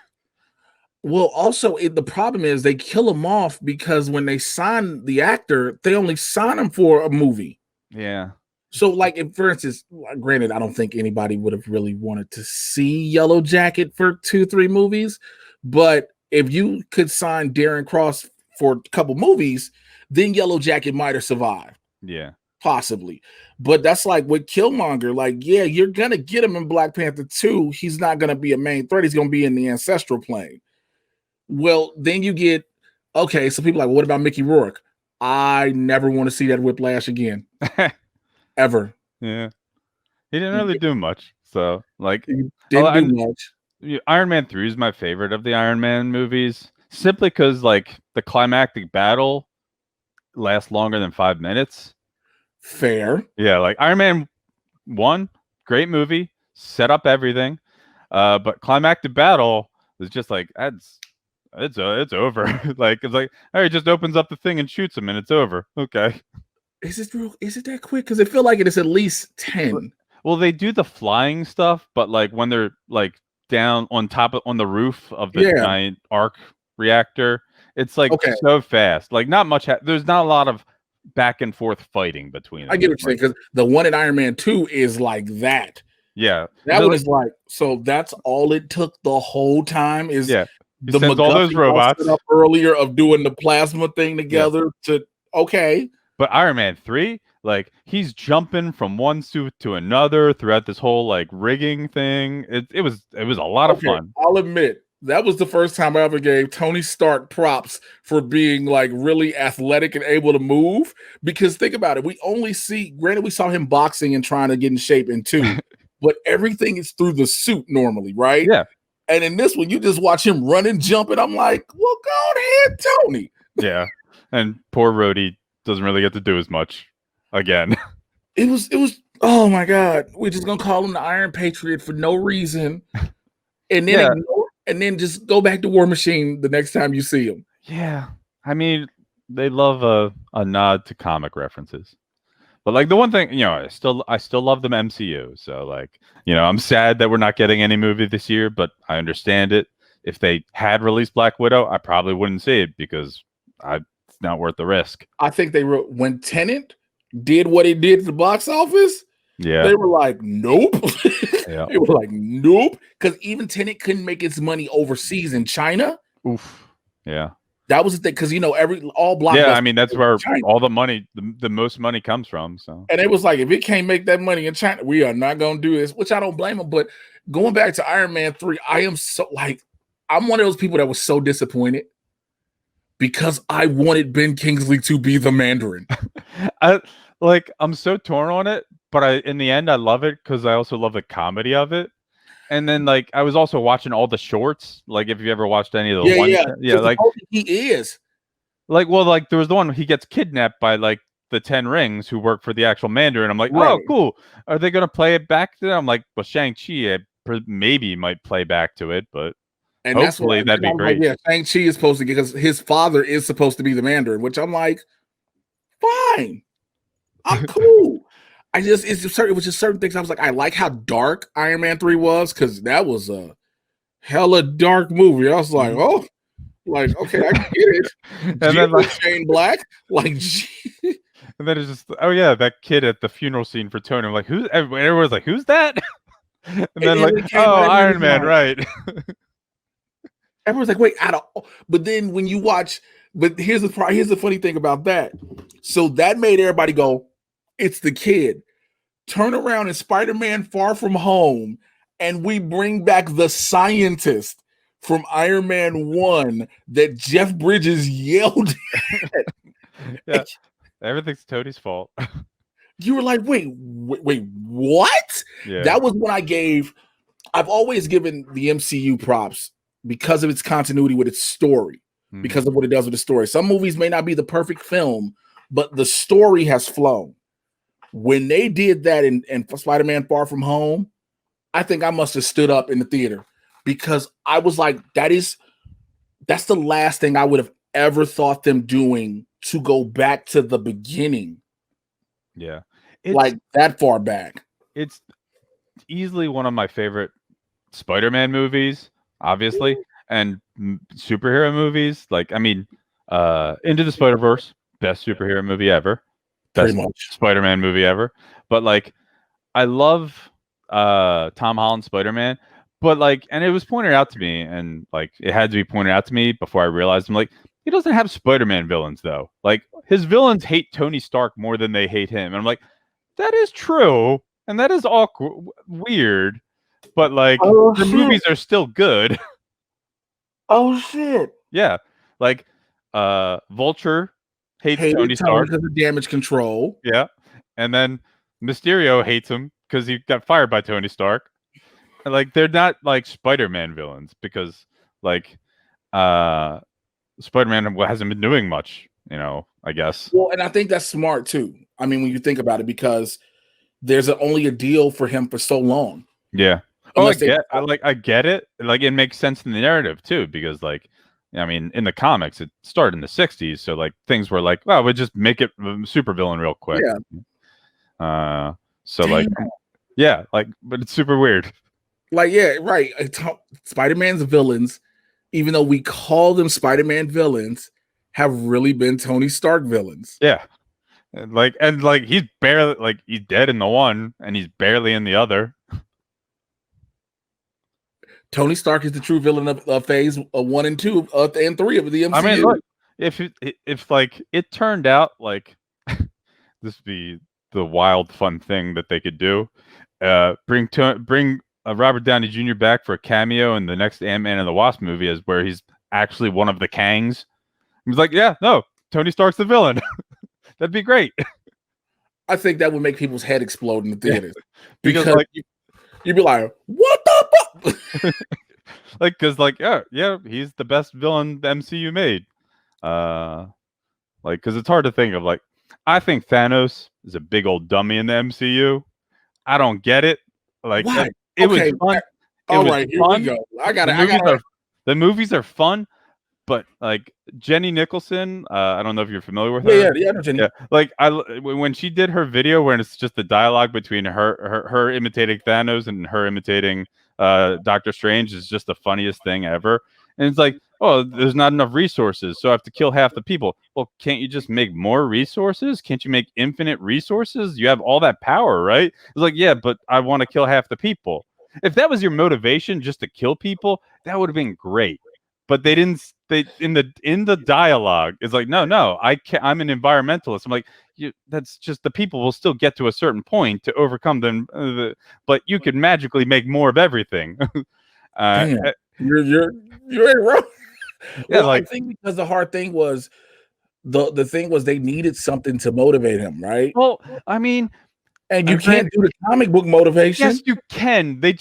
Well, also, the problem is they kill him off because when they sign the actor, they only sign him for a movie. Yeah. So, like, if, for instance, granted, I don't think anybody would have really wanted to see Yellow Jacket for 2-3 movies. But if you could sign Darren Cross for a couple movies, then Yellow Jacket might have survived. Yeah. possibly. But that's like with Killmonger, like, yeah, you're gonna get him in Black Panther 2. He's not gonna be a main threat, he's gonna be in the ancestral plane. Well, then you get okay, so people are like, what about Mickey Rourke? I never want to see that Whiplash again. Ever. Yeah. He didn't really do much. So like He didn't do much. Iron Man 3 is my favorite of the Iron Man movies, simply because like the climactic battle lasts longer than 5 minutes. Fair. Yeah, like Iron Man 1, great movie, set up everything. But climactic battle is just like it's over. Like it's like, all right, just opens up the thing and shoots him and it's over. Okay. Is it real? Is it that quick? Because I feel like it is at least 10. Well, they do the flying stuff, but like when they're like down on top of on the roof of the giant arc reactor, it's like so fast. Like not much. There's not a lot of back and forth fighting between them. I get what you're saying, because the one in Iron Man 2 is like that. Yeah, that one is like, so that's all it took the whole time is the all those robots up earlier of doing the plasma thing together to But Iron Man 3, like he's jumping from one suit to another throughout this whole like rigging thing. It was a lot of fun. I'll admit that was the first time I ever gave Tony Stark props for being like really athletic and able to move. Because think about it, we only see, granted, we saw him boxing and trying to get in shape in 2, but everything is through the suit normally, right? Yeah. And in this one, you just watch him run and jump, and I'm like, well, go ahead, Tony. Yeah, and poor Rhodey doesn't really get to do as much again. It was oh my god, we're just gonna call him the Iron Patriot for no reason, and then and then just go back to War Machine the next time you see him. Yeah, I mean, they love a nod to comic references, but like the one thing, I still love them MCU. So like, I'm sad that we're not getting any movie this year, but I understand it. If they had released Black Widow, I probably wouldn't see it because it's not worth the risk. I think they wrote when Tenet did what it did to the box office. Yeah, they were like, nope. Yeah. They were like, nope, because even Tenet couldn't make its money overseas in China. Oof. Yeah, that was the thing, because all blockbusters. Yeah, I mean that's where all the money, the most money comes from. So, and it was like, if it can't make that money in China, we are not going to do this. Which I don't blame them. But going back to Iron Man 3, I am so like, I'm one of those people that was so disappointed because I wanted Ben Kingsley to be the Mandarin. I'm so torn on it, but in the end I love it because I also love the comedy of it. And then like I was also watching all the shorts. Like if you ever watched any of the ones, like he is like, well, like there was the one he gets kidnapped by like the 10 rings who work for the actual Mandarin. I'm like, oh, cool. Are they gonna play it back to them? I'm like, well, Shang-Chi maybe might play back to it, but and hopefully that'd be great. Like, Shang-Chi is supposed to get, because his father is supposed to be the Mandarin, which I'm like, fine, I'm cool. It was just certain things. I was like, I like how dark Iron Man 3 was, because that was a hella dark movie. I was like, oh, like, okay, I get it. And then like Shane Black, like, and then it's just, oh yeah, that kid at the funeral scene for Tony. I'm like, who's? Everyone's like, who's that? And then like, oh, Iron Man, right? Everyone's like, wait, but then when you watch, but here's the funny thing about that. So that made everybody go, it's the kid. Turn around in Spider-Man Far From Home, and we bring back the scientist from Iron Man 1 that Jeff Bridges yelled at. Yeah, everything's Tony's fault. You were like, wait, what? Yeah. That was when I've always given the MCU props because of its continuity with its story, because of what it does with the story. Some movies may not be the perfect film, but the story has flown. When they did that in Spider-Man Far From Home, I think I must have stood up in the theater, because I was like, that's the last thing I would have ever thought them doing, to go back to the beginning. Yeah. Like that far back. It's easily one of my favorite Spider-Man movies, obviously, and superhero movies. Like, I mean, Into the Spider-Verse, best superhero movie ever. Best Spider-Man movie ever. But like, I love Tom Holland's Spider-Man, but like, and it was pointed out to me, and like it had to be pointed out to me before I realized, I'm like, he doesn't have Spider-Man villains though. Like his villains hate Tony Stark more than they hate him. And I'm like, that is true, and that is awkward, weird, but like the movies are still good. Oh shit! Yeah, like Vulture hates Hated Tony Tony Stark. because of damage control. Yeah, and then Mysterio hates him because he got fired by Tony Stark. And, like they're not like Spider-Man villains because like Spider-Man hasn't been doing much, I guess. Well, and I think that's smart too. I mean, when you think about it, because there's only a deal for him for so long. Yeah. Oh, I get it. Like it makes sense in the narrative too, because like, I mean, in the comics, it started in the '60s, so like things were like, well, we'll just make it supervillain real quick. Yeah. So like, yeah, like, but it's super weird. Like, yeah, right. Spider-Man's villains, even though we call them Spider-Man villains, have really been Tony Stark villains. Yeah. And he's barely like he's dead in the one and he's barely in the other. Tony Stark is the true villain of phase 1 and 2 and 3 of the MCU. I mean, look, if like it turned out like this would be the wild fun thing that they could do, bring Robert Downey Jr. back for a cameo in the next Ant-Man and the Wasp movie, as where he's actually one of the Kangs. He's like, yeah, no, Tony Stark's the villain. That'd be great. I think that would make people's head explode in the theaters. Because like you'd be like, what the fuck? Like, because like, yeah, he's the best villain the MCU made. Like, because it's hard to think of. Like, I think Thanos is a big old dummy in the MCU. I don't get it. Like, it was fun. All right, here we go. The movies are fun, but like Jenny Nicholson, I don't know if you're familiar with her. Yeah, Jenny. Yeah, like when she did her video where it's just the dialogue between her imitating Thanos and her imitating Doctor Strange is just the funniest thing ever. And it's like, oh, there's not enough resources, so I have to kill half the people. Well, can't you just make more resources? Can't you make infinite resources? You have all that power, right? It's like, yeah, but I want to kill half the people. If that was your motivation, just to kill people, that would have been great. But they didn't. They in the dialogue is like, no, I can't. I'm an environmentalist. I'm like, that's just the people will still get to a certain point to overcome them, but you could magically make more of everything. Damn, you're wrong. Yeah, well, I think because the hard thing was the thing was they needed something to motivate him, right? Well, I mean, and you can't do the comic book motivation. Yes, you can. They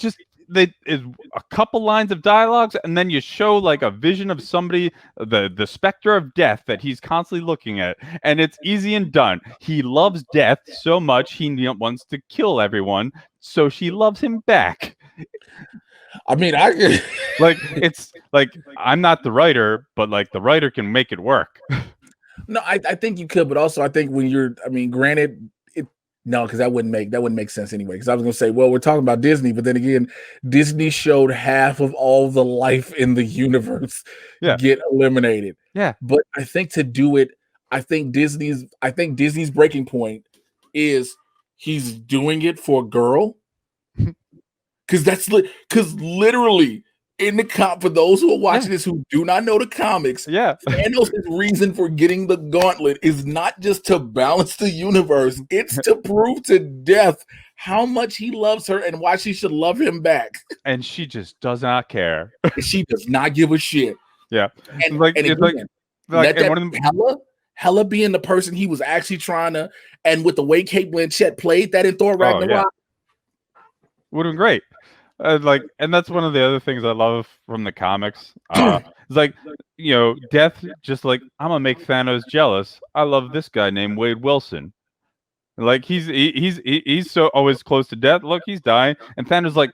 is a couple lines of dialogues, and then you show like a vision of somebody, the specter of death that he's constantly looking at, and it's easy and done. He loves death so much he wants to kill everyone, so she loves him back. I mean, it's like I'm not the writer, but like the writer can make it work. No, I think you could, but also I think granted. No, because that wouldn't make sense anyway. Because I was gonna say, well, we're talking about Disney, but then again, Disney showed half of all the life in the universe get eliminated. Yeah, but I think to do it, I think Disney's breaking point is he's doing it for a girl. Because literally in the for those who are watching this who do not know the comics, Thanos' reason for getting the gauntlet is not just to balance the universe, it's to prove to Death how much he loves her and why she should love him back. And she just does not care. She does not give a shit. Yeah. And Hela being the person he was actually trying to, and with the way Kate Blanchett played that in Thor Ragnarok. Would have been great. And that's one of the other things I love from the comics. It's like, Death just like, I'm gonna make Thanos jealous. I love this guy named Wade Wilson. Like he's so always close to death. Look, he's dying, and Thanos like,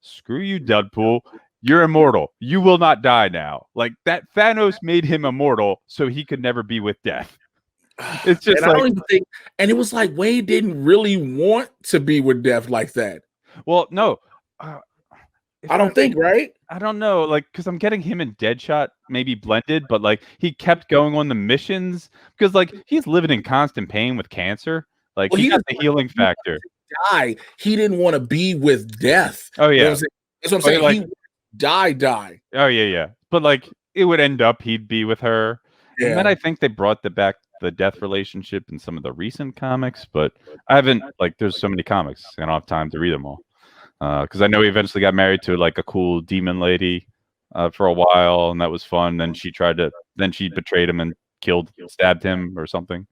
screw you, Deadpool. You're immortal. You will not die now. Like that, Thanos made him immortal so he could never be with death. It's just I don't even think, and it was like Wade didn't really want to be with Death like that. Well, no. I don't think, right? I don't know, like, because I'm getting him and Deadshot maybe blended, but like he kept going on the missions because like he's living in constant pain with cancer. Like he got the healing factor. He didn't want to be with Death. Oh yeah, that's what I'm saying. Like, he die. Oh yeah. But like it would end up he'd be with her, And then I think they brought back the death relationship in some of the recent comics, but I haven't there's so many comics, I don't have time to read them all. Because I know he eventually got married to a cool demon lady for a while, and that was fun. Then she betrayed him and stabbed him or something.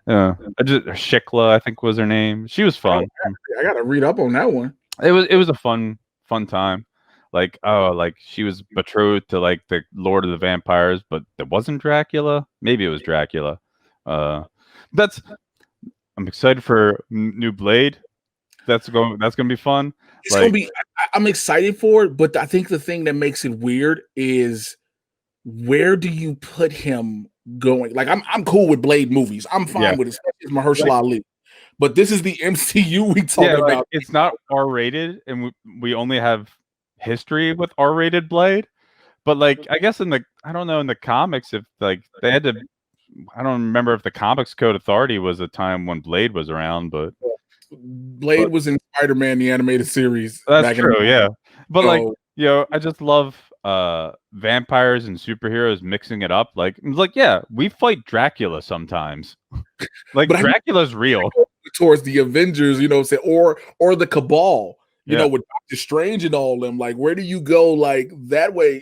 Shikla, I think was her name. She was fun. I gotta read up on that one. It was a fun time. She was betrothed to the Lord of the Vampires, but it wasn't Dracula. Maybe it was Dracula. I'm excited for new Blade. That's gonna be fun. It's gonna be. I'm excited for it, but I think the thing that makes it weird is where do you put him going? I'm cool with Blade movies. I'm fine with it, especially Mahershala Ali. But this is the MCU we talking about. It's not R-rated, and we only have history with R-rated Blade. But I guess in the comics, if they had to, I don't remember if the Comics Code Authority was a time when Blade was around, but Blade was in Spider-Man the animated series. That's true, yeah. But I just love vampires and superheroes mixing it up. We fight Dracula sometimes. Dracula's real. Towards the Avengers, or the Cabal, with Doctor Strange and all them. Where do you go that way?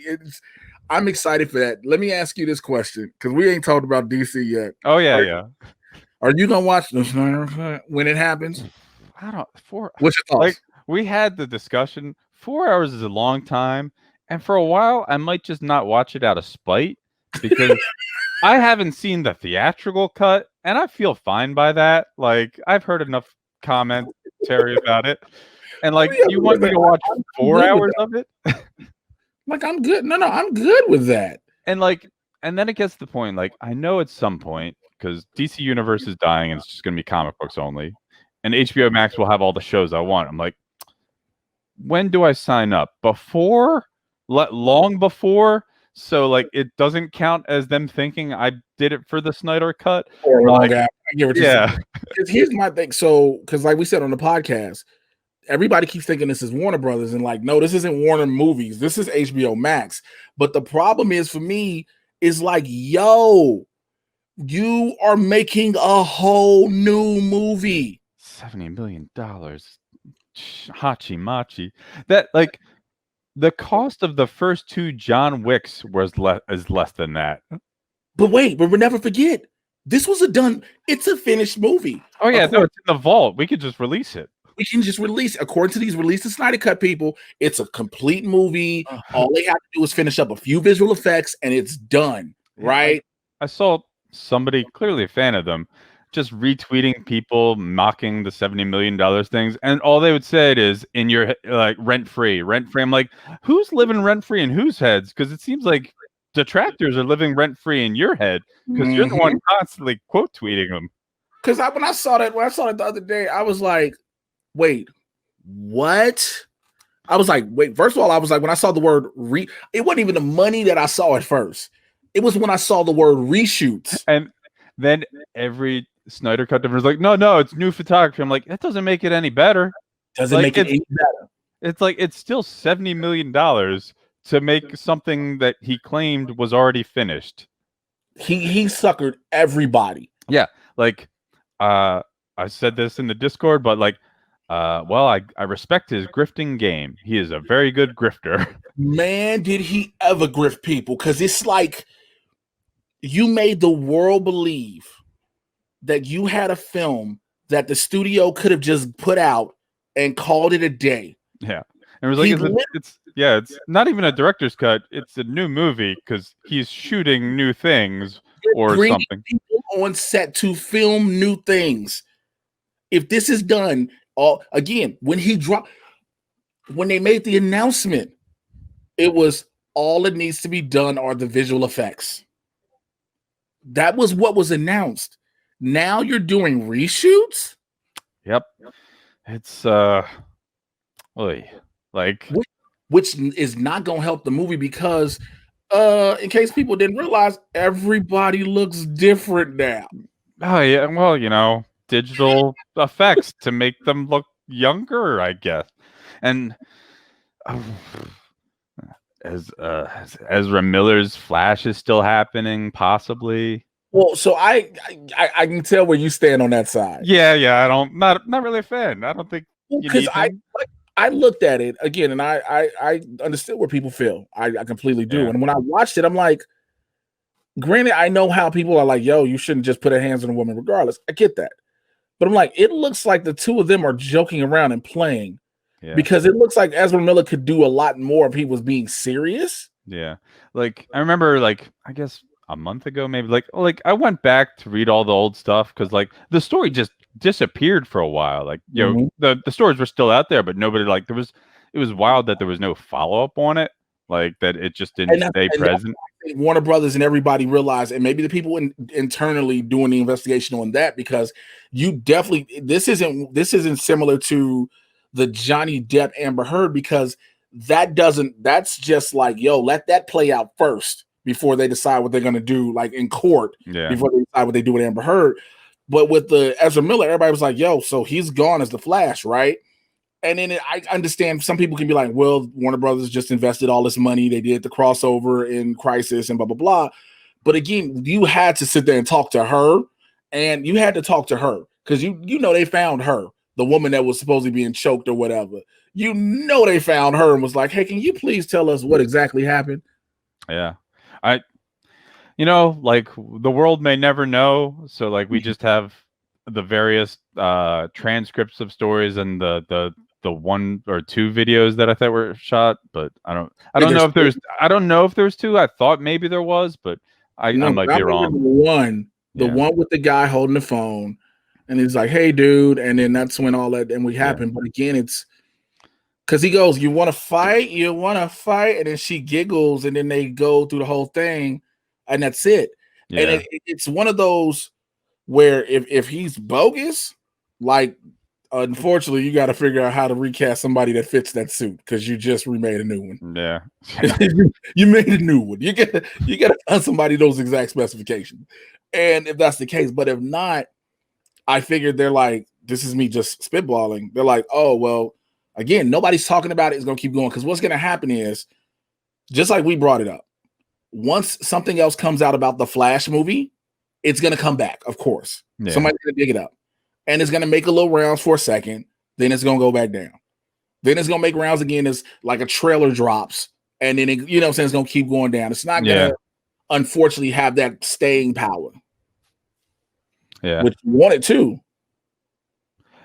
I'm excited for that. Let me ask you this question, because we ain't talked about DC yet. Oh yeah. Are you gonna watch the Snyder Cut when it happens? What's your thoughts? We had the discussion. 4 hours is a long time, and for a while, I might just not watch it out of spite because I haven't seen the theatrical cut, and I feel fine by that. I've heard enough commentary about it, and you want me to watch 4 hours of it? I'm good. No, I'm good with that. And then it gets to the point. I know at some point, because DC Universe is dying, and it's just going to be comic books only, and HBO Max will have all the shows I want. I'm like, when do I sign up? Long before, so it doesn't count as them thinking I did it for the Snyder Cut. Or long after. I get what you're saying. Because here's my thing. So, because we said on the podcast, everybody keeps thinking this is Warner Brothers, and no, this isn't Warner Movies. This is HBO Max. But the problem is for me is yo, you are making a whole new movie. $70 million. Hachi machi. That the cost of the first 2 John Wicks is less than that. But we'll never forget, this was it's a finished movie. Oh yeah, no, it's in the vault. We could just release it. We can just release, according to these Release the Snyder Cut people, it's a complete movie. All they have to do is finish up a few visual effects and it's done, right? I saw somebody, clearly a fan of them, just retweeting people mocking the $70 million things, and all they would say is in your rent free. I'm like, who's living rent free in whose heads? Because it seems like detractors are living rent free in your head because you're the one constantly quote tweeting them. Because when I saw that the other day, I was like, wait, what? I was like, wait. First of all, I was like, when I saw the word it wasn't even the money that I saw at first. It was when I saw the word reshoots, and then every Snyder Cut was like, no, it's new photography. I'm like, that doesn't make it any better. Doesn't make it any better. It's it's still $70 million to make something that he claimed was already finished. He suckered everybody. Yeah, I said this in the Discord, but I respect his grifting game. He is a very good grifter. Man, did he ever grift people? Because it's you made the world believe that you had a film that the studio could have just put out and called it a day. Yeah. And it was it's not even a director's cut. It's a new movie because he's shooting new things or something. People on set to film new things. If this is done, again, when they made the announcement, it was all that needs to be done are the visual effects. That was what was announced. Now you're doing reshoots? Yep. It's which is not going to help the movie because in case people didn't realize, everybody looks different now. Oh yeah, well, digital effects to make them look younger, I guess. And as Ezra Miller's Flash is still happening, possibly. Well, so I can tell where you stand on that side. Yeah, I don't not really a fan. I don't think you Because need him. I looked at it again, and I understood where people feel. I completely do. Yeah. And when I watched it, I'm like, granted, I know how people are like, yo, you shouldn't just put their hands on a woman regardless. I get that. But I'm like, it looks like the two of them are joking around and playing because it looks like Ezra Miller could do a lot more if he was being serious. Yeah. Like I remember I guess a month ago maybe like I went back to read all the old stuff cuz like the story just disappeared for a while. Like the stories were still out there but nobody like it was wild that there was no follow-up on it. Like that it just didn't stay present. Warner Brothers and everybody realized, and maybe the people internally doing the investigation on that, because you definitely this isn't similar to the Johnny Depp Amber Heard, because that's just like, yo, let that play out first before they decide what they're going to do, like in court, before they decide what they do with Amber Heard. But with the Ezra Miller, everybody was like, yo, so he's gone as the Flash, right? And then I understand some people can be like, well, Warner Brothers just invested all this money. They did the crossover in Crisis and blah, blah, blah. But again, you had to sit there and talk to her. And you had to talk to her because you know they found her, the woman that was supposedly being choked or whatever. You know they found her and was like, hey, can you please tell us what exactly happened? Yeah. Like the world may never know. So like we just have the various transcripts of stories and the one or two videos that I thought were shot, but I don't know if there's two. I thought maybe there was, but I might be wrong. The one with the guy holding the phone, and he's like, "Hey, dude," and then that's when all that and we happened. Yeah. But again, it's because he goes, "You want to fight? You want to fight?" And then she giggles, and then they go through the whole thing, and that's it. Yeah. And it's one of those where if he's bogus, like. Unfortunately, you got to figure out how to recast somebody that fits that suit because you just remade a new one. Yeah, you made a new one. You got to find somebody those exact specifications. And if that's the case, but if not, I figured they're like, this is me just spitballing. They're like, oh well, again, nobody's talking about it. It's gonna keep going because what's gonna happen is, just like we brought it up, once something else comes out about the Flash movie, it's gonna come back. Of course, somebody's gonna dig it up. And it's going to make a little rounds for a second. Then it's going to go back down. Then it's going to make rounds again as like a trailer drops. And then, you know what I'm saying? It's going to keep going down. It's not going to, unfortunately, have that staying power. Yeah. Which you want it to.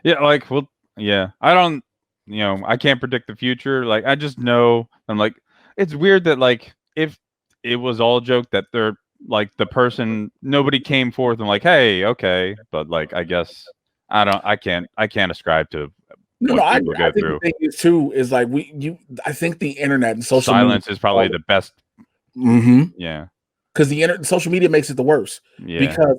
Yeah. Like, well, yeah. I don't, I can't predict the future. Like, I just know, I'm like, it's weird that, like, if it was all a joke that they're, like, the person, nobody came forth and like, hey, okay. But, like, I guess. I can't ascribe to I think the thing is too is like I think the internet and social silence is probably the best. Yeah, because the social media makes it the worst. Yeah. Because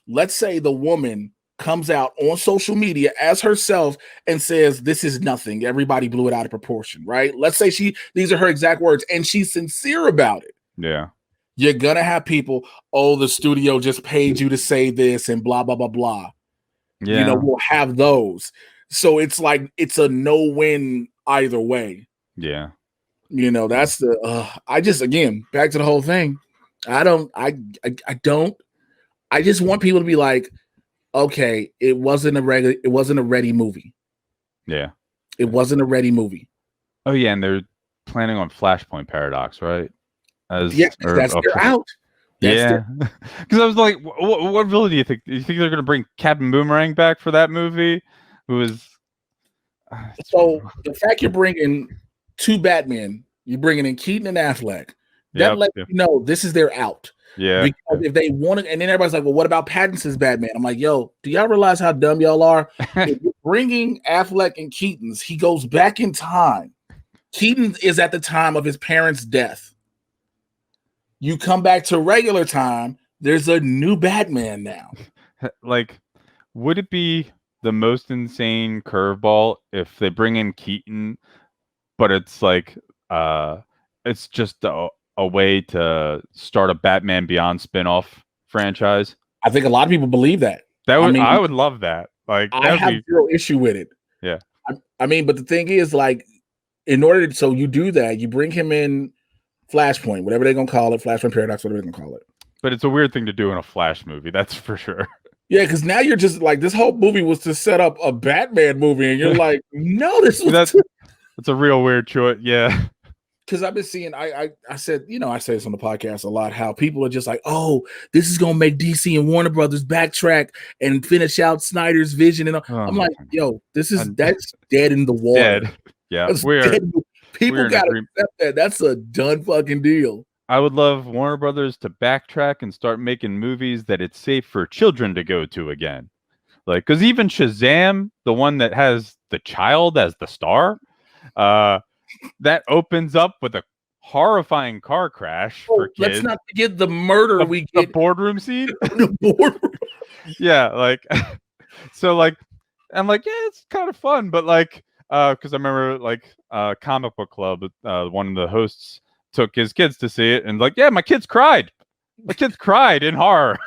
let's say the woman comes out on social media as herself and says this is nothing. Everybody blew it out of proportion, right? Let's say these are her exact words and she's sincere about it. Yeah. You're gonna have people, oh, the studio just paid you to say this and blah blah blah blah. Yeah. We'll have those. So it's like it's a no-win either way. Yeah. That's the I just, again, back to the whole thing. I just want people to be like, okay, it wasn't a ready movie. Yeah. It wasn't a ready movie. Oh yeah, and they're planning on Flashpoint Paradox, right? They're out. Because I was like, what villain do you think? Do you think they're going to bring Captain Boomerang back for that movie? Who is so the fact you're bringing two Batmen, you're bringing in Keaton and Affleck, that lets you know this is their out. Yeah. Because if they want to, and then everybody's like, well, what about Pattinson's Batman? I'm like, yo, do y'all realize how dumb y'all are? If you're bringing Affleck and Keaton's, he goes back in time. Keaton is at the time of his parents' death. You come back to regular time, there's a new Batman now. Like, would it be the most insane curveball if they bring in Keaton, but it's like, it's just a way to start a Batman Beyond spin-off franchise? I think a lot of people believe that. I would love that. Like, I have zero issue with it. Yeah. But the thing is, like, in order to, so you do that, you bring him in Flashpoint, whatever they're gonna call it, Flashpoint Paradox, whatever they're gonna call it. But it's a weird thing to do in a Flash movie, that's for sure. Yeah, because now you're just like, this whole movie was to set up a Batman movie, and you're like, no, this was that's a real weird choice. Yeah. Because I've been seeing, I said, I say this on the podcast a lot, how people are just like, oh, this is gonna make DC and Warner Brothers backtrack and finish out Snyder's vision, and I'm like, yo, that's dead in the water. Dead. Yeah, people gotta accept that. That's a done fucking deal. I would love Warner Brothers to backtrack and start making movies that it's safe for children to go to again. Like, because even Shazam, the one that has the child as the star, that opens up with a horrifying car crash for kids. Let's not forget the murder we get. The boardroom scene? The boardroom. Yeah, like, so, like, I'm like, yeah, it's kind of fun, but, like, because I remember, like, Comic Book Club, one of the hosts took his kids to see it, and, like, yeah, my kids cried. My kids cried in horror.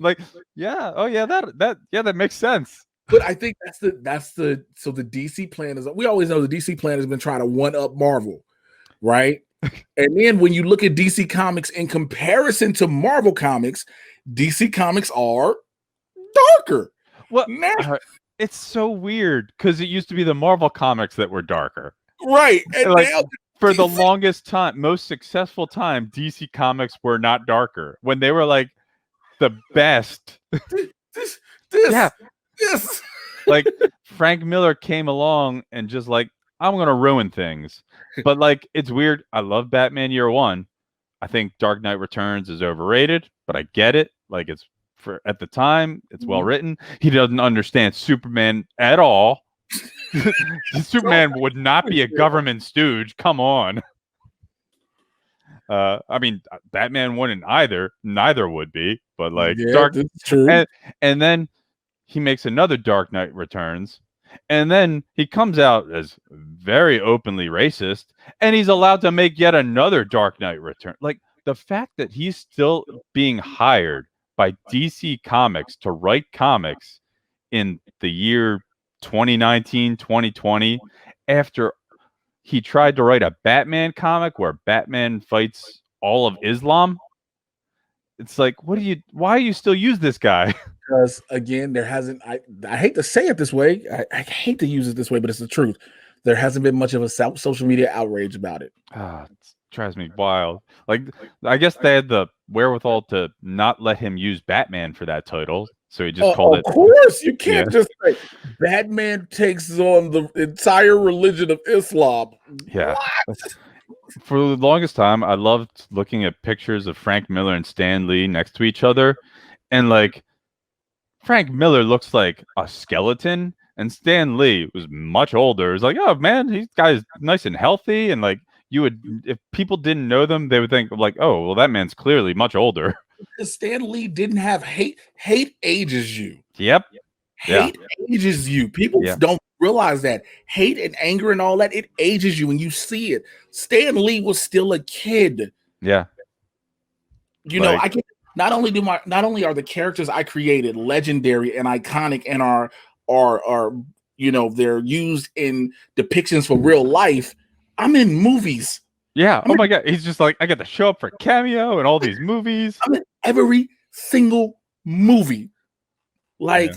Like, yeah, oh, yeah, that makes sense. But I think so the DC plan is, we always know the DC plan has been trying to one up Marvel, right? And then when you look at DC Comics in comparison to Marvel Comics, DC Comics are darker. Well, it's so weird because it used to be the Marvel Comics that were darker. Right. And like, now for the longest time, most successful time, DC Comics were not darker. When they were like the best. Yes. Like Frank Miller came along and just like, I'm gonna ruin things. But like, it's weird. I love Batman Year One. I think Dark Knight Returns is overrated, but I get it. Like, it's for at the time, it's well written. He doesn't understand Superman at all. Superman would not be a government stooge. Come on. I mean, Batman wouldn't either. Neither would be. But like, Dark. That's true. And then he makes another Dark Knight Returns, and then he comes out as very openly racist, and he's allowed to make yet another Dark Knight Return. Like, the fact that he's still being hired by DC Comics to write comics in the year 2019, 2020, after he tried to write a Batman comic where Batman fights all of Islam. It's like, why do you still use this guy? Because again, there hasn't, I hate to say it this way. I hate to use it this way, but it's the truth. There hasn't been much of a social media outrage about it. It drives me wild. Like, I guess they had the wherewithal to not let him use Batman for that title. So he just called it. Of course, you can't just say Batman takes on the entire religion of Islam. Yeah. What? For the longest time, I loved looking at pictures of Frank Miller and Stan Lee next to each other. And like, Frank Miller looks like a skeleton, and Stan Lee was much older. It's like, oh man, this guy's nice and healthy. And like, if people didn't know them, they would think like, oh, well, that man's clearly much older. Because Stan Lee didn't have hate. Hate ages you. Yep. Hate ages you. People don't realize that hate and anger and all that, it ages you, and you see it. Stan Lee was still a kid. Yeah. You know, I get. Not only are the characters I created legendary and iconic and are they're used in depictions for real life, I'm in movies. Yeah. Oh my God. He's just like, I got to show up for cameo and all these movies. I'm in every single movie. Like,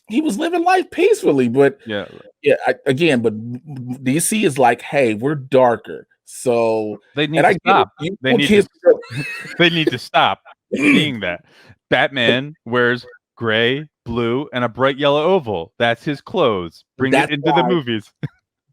he was living life peacefully, but but DC is like, hey, we're darker. So they need to stop. They need to stop being that. Batman wears gray, blue, and a bright yellow oval. That's his clothes. Bring it into the movies.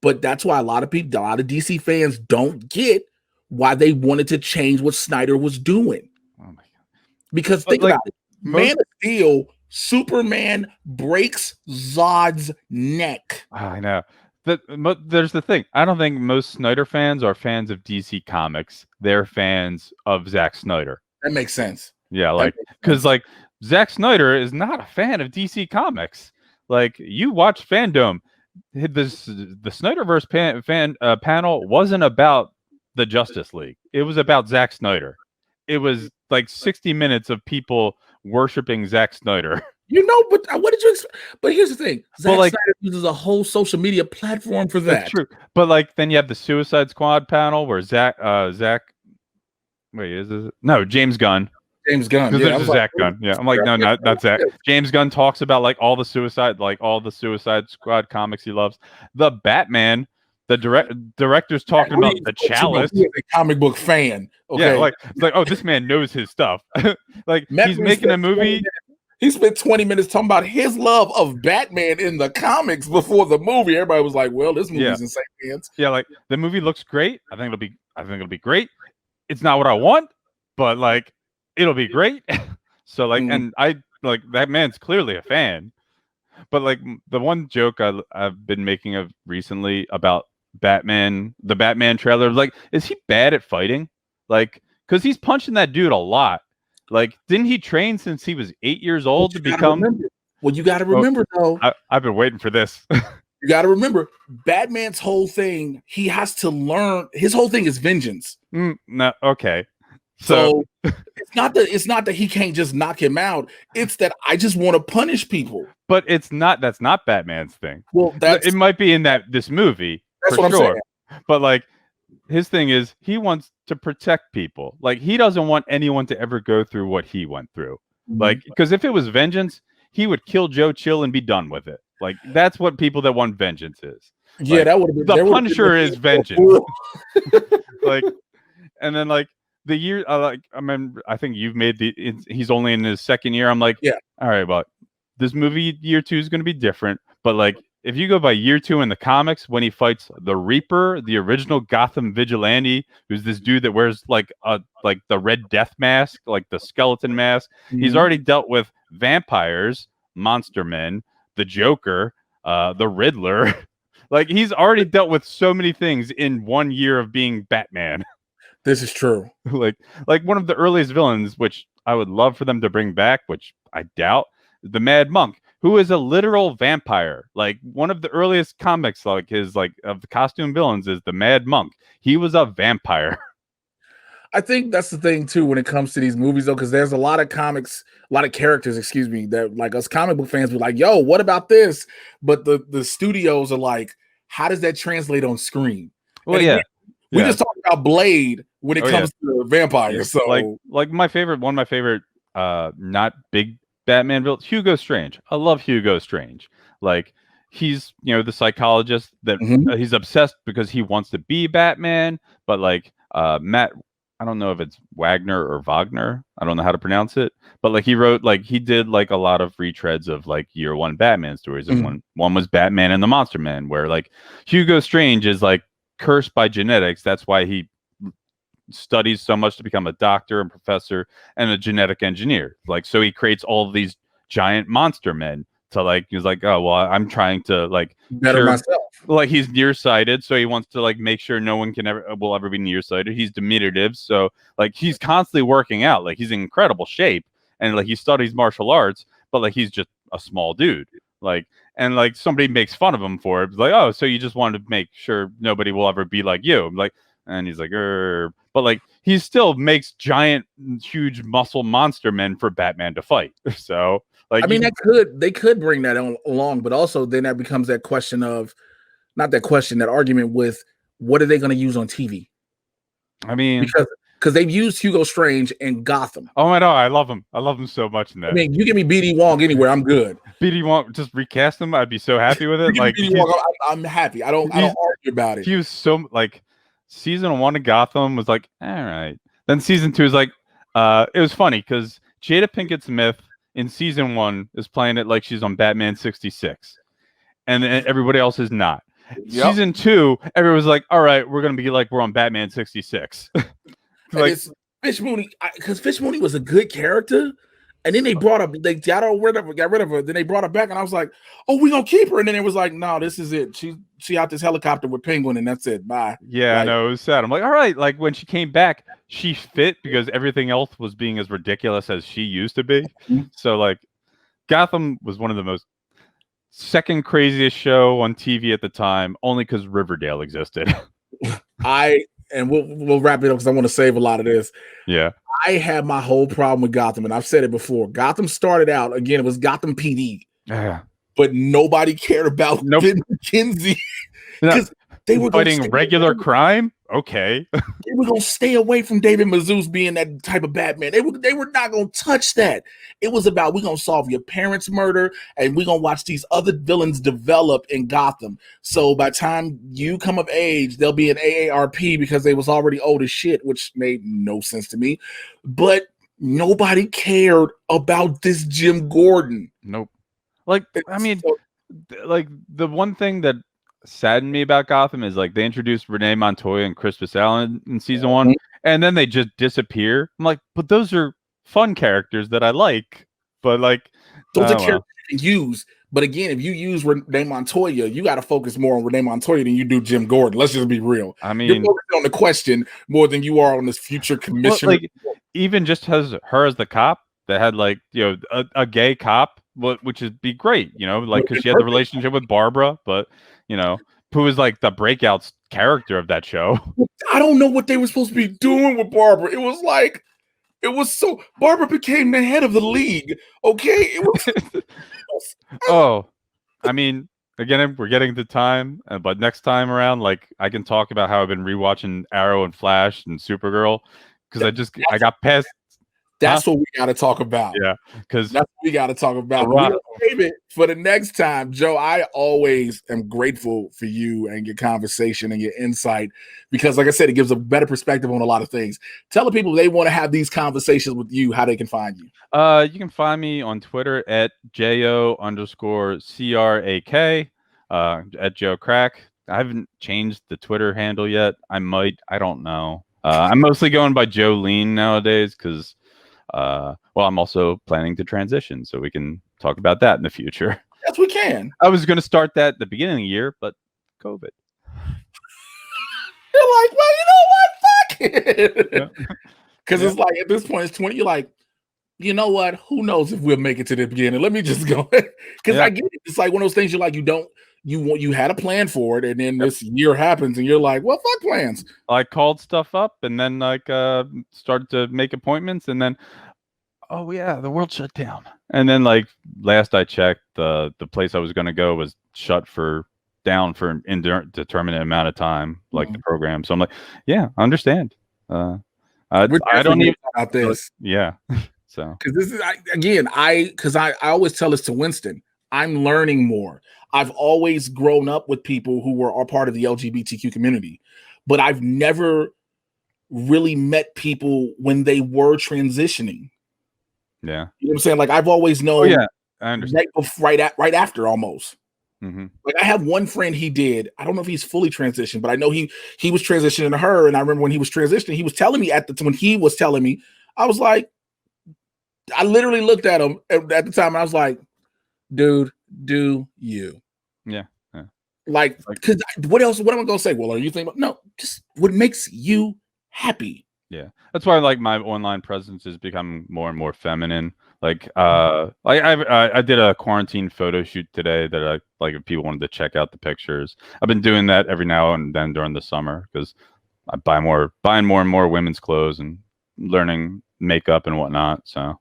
But that's why a lot of DC fans don't get why they wanted to change what Snyder was doing. Oh my God. Because think about it. Man of Steel, Superman breaks Zod's neck. I know. There's the thing. I don't think most Snyder fans are fans of DC Comics. They're fans of Zack Snyder. That makes sense. Yeah, like, because like Zack Snyder is not a fan of DC Comics. Like, you watch Fandom, the Snyderverse panel wasn't about the Justice League. It was about Zack Snyder. It was like 60 minutes of people worshiping Zack Snyder. You know, but what did you expect? But here's the thing: Zack like, Snyder uses a whole social media platform for that. That's true. But like, then you have the Suicide Squad panel where wait, is this? No, James Gunn. James Gunn. Because Yeah, there's a Zach Gunn. Yeah, I'm like, no, not Zach. James Gunn talks about like all the Suicide Squad comics he loves. The Batman, the director's talking about the Chalice. He's a comic book fan. Okay, yeah, it's like, oh, this man knows his stuff. Like he's making a movie. He spent 20 minutes talking about his love of Batman in the comics before the movie. Everybody was like, "Well, this movie's in safe hands." Yeah, like the movie looks great. I think it'll be great. It's not what I want, but like it'll be great. So like, and I like that man's clearly a fan. But like the one joke I've been making of recently about Batman, the Batman trailer, like, is he bad at fighting? Like, because he's punching that dude a lot. Like, didn't he train since he was 8 years old to become? Well, you got to remember, though. I've been waiting for this. You got to remember, Batman's whole thing, he has to learn. His whole thing is vengeance. No, okay. So it's not that he can't just knock him out. It's that I just want to punish people. But that's not Batman's thing. Well, it might be in this movie. That's for what I'm saying. But like, his thing is he wants to protect people. Like, he doesn't want anyone to ever go through what he went through. Like, because if it was vengeance, he would kill Joe Chill and be done with it. Like, that's what people that want vengeance is. Yeah, like, that would have been the Punisher is vengeance. Like, and then like the year, I remember, I think you've made he's only in his second year. I'm like, yeah, all right, well, this movie year 2 is going to be different, but like, if you go by year 2 in the comics, when he fights the Reaper, the original Gotham vigilante, who's this dude that wears like the Red Death mask, like the skeleton mask, he's already dealt with vampires, monster men, the Joker, the Riddler. Like, he's already dealt with so many things in 1 year of being Batman. This is true. like one of the earliest villains, which I would love for them to bring back, which I doubt, the Mad Monk, who is a literal vampire. Like, one of the earliest comics, like his of the costume villains, is the Mad Monk. He was a vampire. I think that's the thing too when it comes to these movies, though, because there's a lot of characters, that like us comic book fans be like, "Yo, what about this?" But the studios are like, "How does that translate on screen?" Well, again, we just talked about Blade when it comes to vampires. So, like one of my favorite, not big Batman villains, Hugo Strange. I love Hugo Strange. Like, he's, the psychologist that he's obsessed because he wants to be Batman, but like Matt, I don't know if it's Wagner or Wagner, I don't know how to pronounce it, but like he did like a lot of retreads of like year 1 Batman stories, and one was Batman and the Monster Man, where like Hugo Strange is like cursed by genetics. That's why he studies so much to become a doctor and professor and a genetic engineer. Like, so he creates all of these giant monster men to like, he's like, oh, well, I'm trying to like better myself. Like, he's nearsighted, so he wants to like make sure no one will ever be nearsighted. He's diminutive, so like he's constantly working out. Like, he's in incredible shape, and like he studies martial arts, but like he's just a small dude. Like, and like somebody makes fun of him for it. It's like, oh, so you just wanted to make sure nobody will ever be like you. Like, and he's like, but like he still makes giant, huge muscle monster men for Batman to fight. So like, I mean, they could bring that along, but also then that becomes that question of, not that question, that argument with what are they going to use on TV? I mean, because they've used Hugo Strange in Gotham. Oh my God, I love him. I love him so much in that. I mean, you give me BD Wong anywhere, I'm good. BD Wong, just recast him. I'd be so happy with it. Like, Wong, I'm happy. I don't argue about it. He was so like, season 1 of Gotham was like, all right. Then season 2 is like, it was funny because Jada Pinkett Smith in season 1 is playing it like she's on Batman 66, and then everybody else is not. Yep. Season 2, everyone was like, all right, we're gonna be like we're on Batman 66. Like, it's Fish Mooney, because Fish Mooney was a good character, and then they got rid of her. Then they brought her back, and I was like, oh, we gonna keep her. And then it was like, no, this is it. She out this helicopter with Penguin, and that's it. Bye. Yeah, like, I know, it was sad. I'm like, all right. Like, when she came back, she fit because everything else was being as ridiculous as she used to be. So like, Gotham was one of the most second craziest show on TV at the time, only because Riverdale existed. And we'll wrap it up because I want to save a lot of this. Yeah, I had my whole problem with Gotham, and I've said it before. Gotham started out, again, it was Gotham PD, Yeah. but nobody cared about Nope. Ben McKenzie No, because they were fighting regular crime. Okay. They were gonna stay away from David Mazouz being that type of Batman. They were not gonna touch that. It was about, we're gonna solve your parents' murder, and we're gonna watch these other villains develop in Gotham. So by the time you come of age, they'll be an AARP because they was already old as shit, which made no sense to me. But nobody cared about this Jim Gordon. Nope. Like, I mean, like the one thing that saddened me about Gotham is like they introduced Renee Montoya and Crispus Allen in season one, and then they just disappear. I'm like, but those are fun characters that I like. But like, those are characters you can use. But again, if you use Renee Montoya, you got to focus more on Renee Montoya than you do Jim Gordon. Let's just be real. I mean, you're focusing on the question more than you are on this future commissioner. Like, even just has her as the cop that had like, you know, a gay cop, which would be great, you know, like because she had the relationship with Barbara, but you know, who was like the breakout character of that show. I don't know what they were supposed to be doing with Barbara. It was like, it was so, Barbara became the head of the league. Okay, it was. Oh, I mean, again, we're getting to time, but next time around, like I can talk about how I've been rewatching Arrow and Flash and Supergirl because I got past. That's what we got to talk about. Yeah, because that's what we got to talk about. We'll save it for the next time. Joe, I always am grateful for you and your conversation and your insight because, like I said, it gives a better perspective on a lot of things. Tell the people they want to have these conversations with you, how they can find you. You can find me on Twitter at JO_CRAK, at Joe Crack. I haven't changed the Twitter handle yet. I might. I don't know. I'm mostly going by Jo Lene nowadays because well, I'm also planning to transition, so we can talk about that in the future. Yes, we can. I was going to start that at the beginning of the year, but COVID. You're like, well, you know what? Fuck it. Because it's like, at this point, it's 20. You're like, you know what? Who knows if we'll make it to the beginning? Let me just go. Because I get it. It's like one of those things you're like, you had a plan for it, and then this year happens, and you're like, well, fuck plans. I called stuff up, and then like started to make appointments, and then oh yeah, the world shut down. And then like last I checked, the place I was going to go was shut down for an indeterminate amount of time, like the program. So I'm like, yeah, I understand. I don't even about this. Yeah. So because this is I always tell this to Winston. I'm learning more. I've always grown up with people who are part of the LGBTQ community, but I've never really met people when they were transitioning. Yeah. You know what I'm saying? Like I've always known. Oh, yeah. I understand. Right after almost. Mm-hmm. Like I have one friend he did. I don't know if he's fully transitioned, but I know he was transitioning to her. And I remember when he was transitioning, he was telling me when he was telling me, I was like, I literally looked at him at the time and I was like, dude, do you? Yeah. Like, because what else? What am I gonna say? Well, are you thinking? No, just what makes you happy. Yeah, that's why like my online presence is becoming more and more feminine. Like, I did a quarantine photo shoot today that if people wanted to check out the pictures. I've been doing that every now and then during the summer because I buying more and more women's clothes and learning makeup and whatnot. So.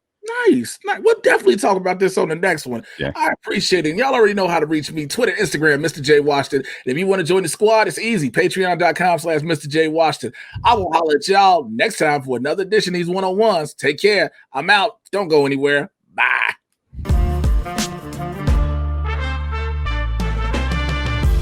Nice. We'll definitely talk about this on the next one. Yeah. I appreciate it. And y'all already know how to reach me. Twitter, Instagram, Mr. J Washington. And if you want to join the squad, it's easy. Patreon.com/Mr. J Washington. I will holler at y'all next time for another edition of these 101s. Take care. I'm out. Don't go anywhere. Bye.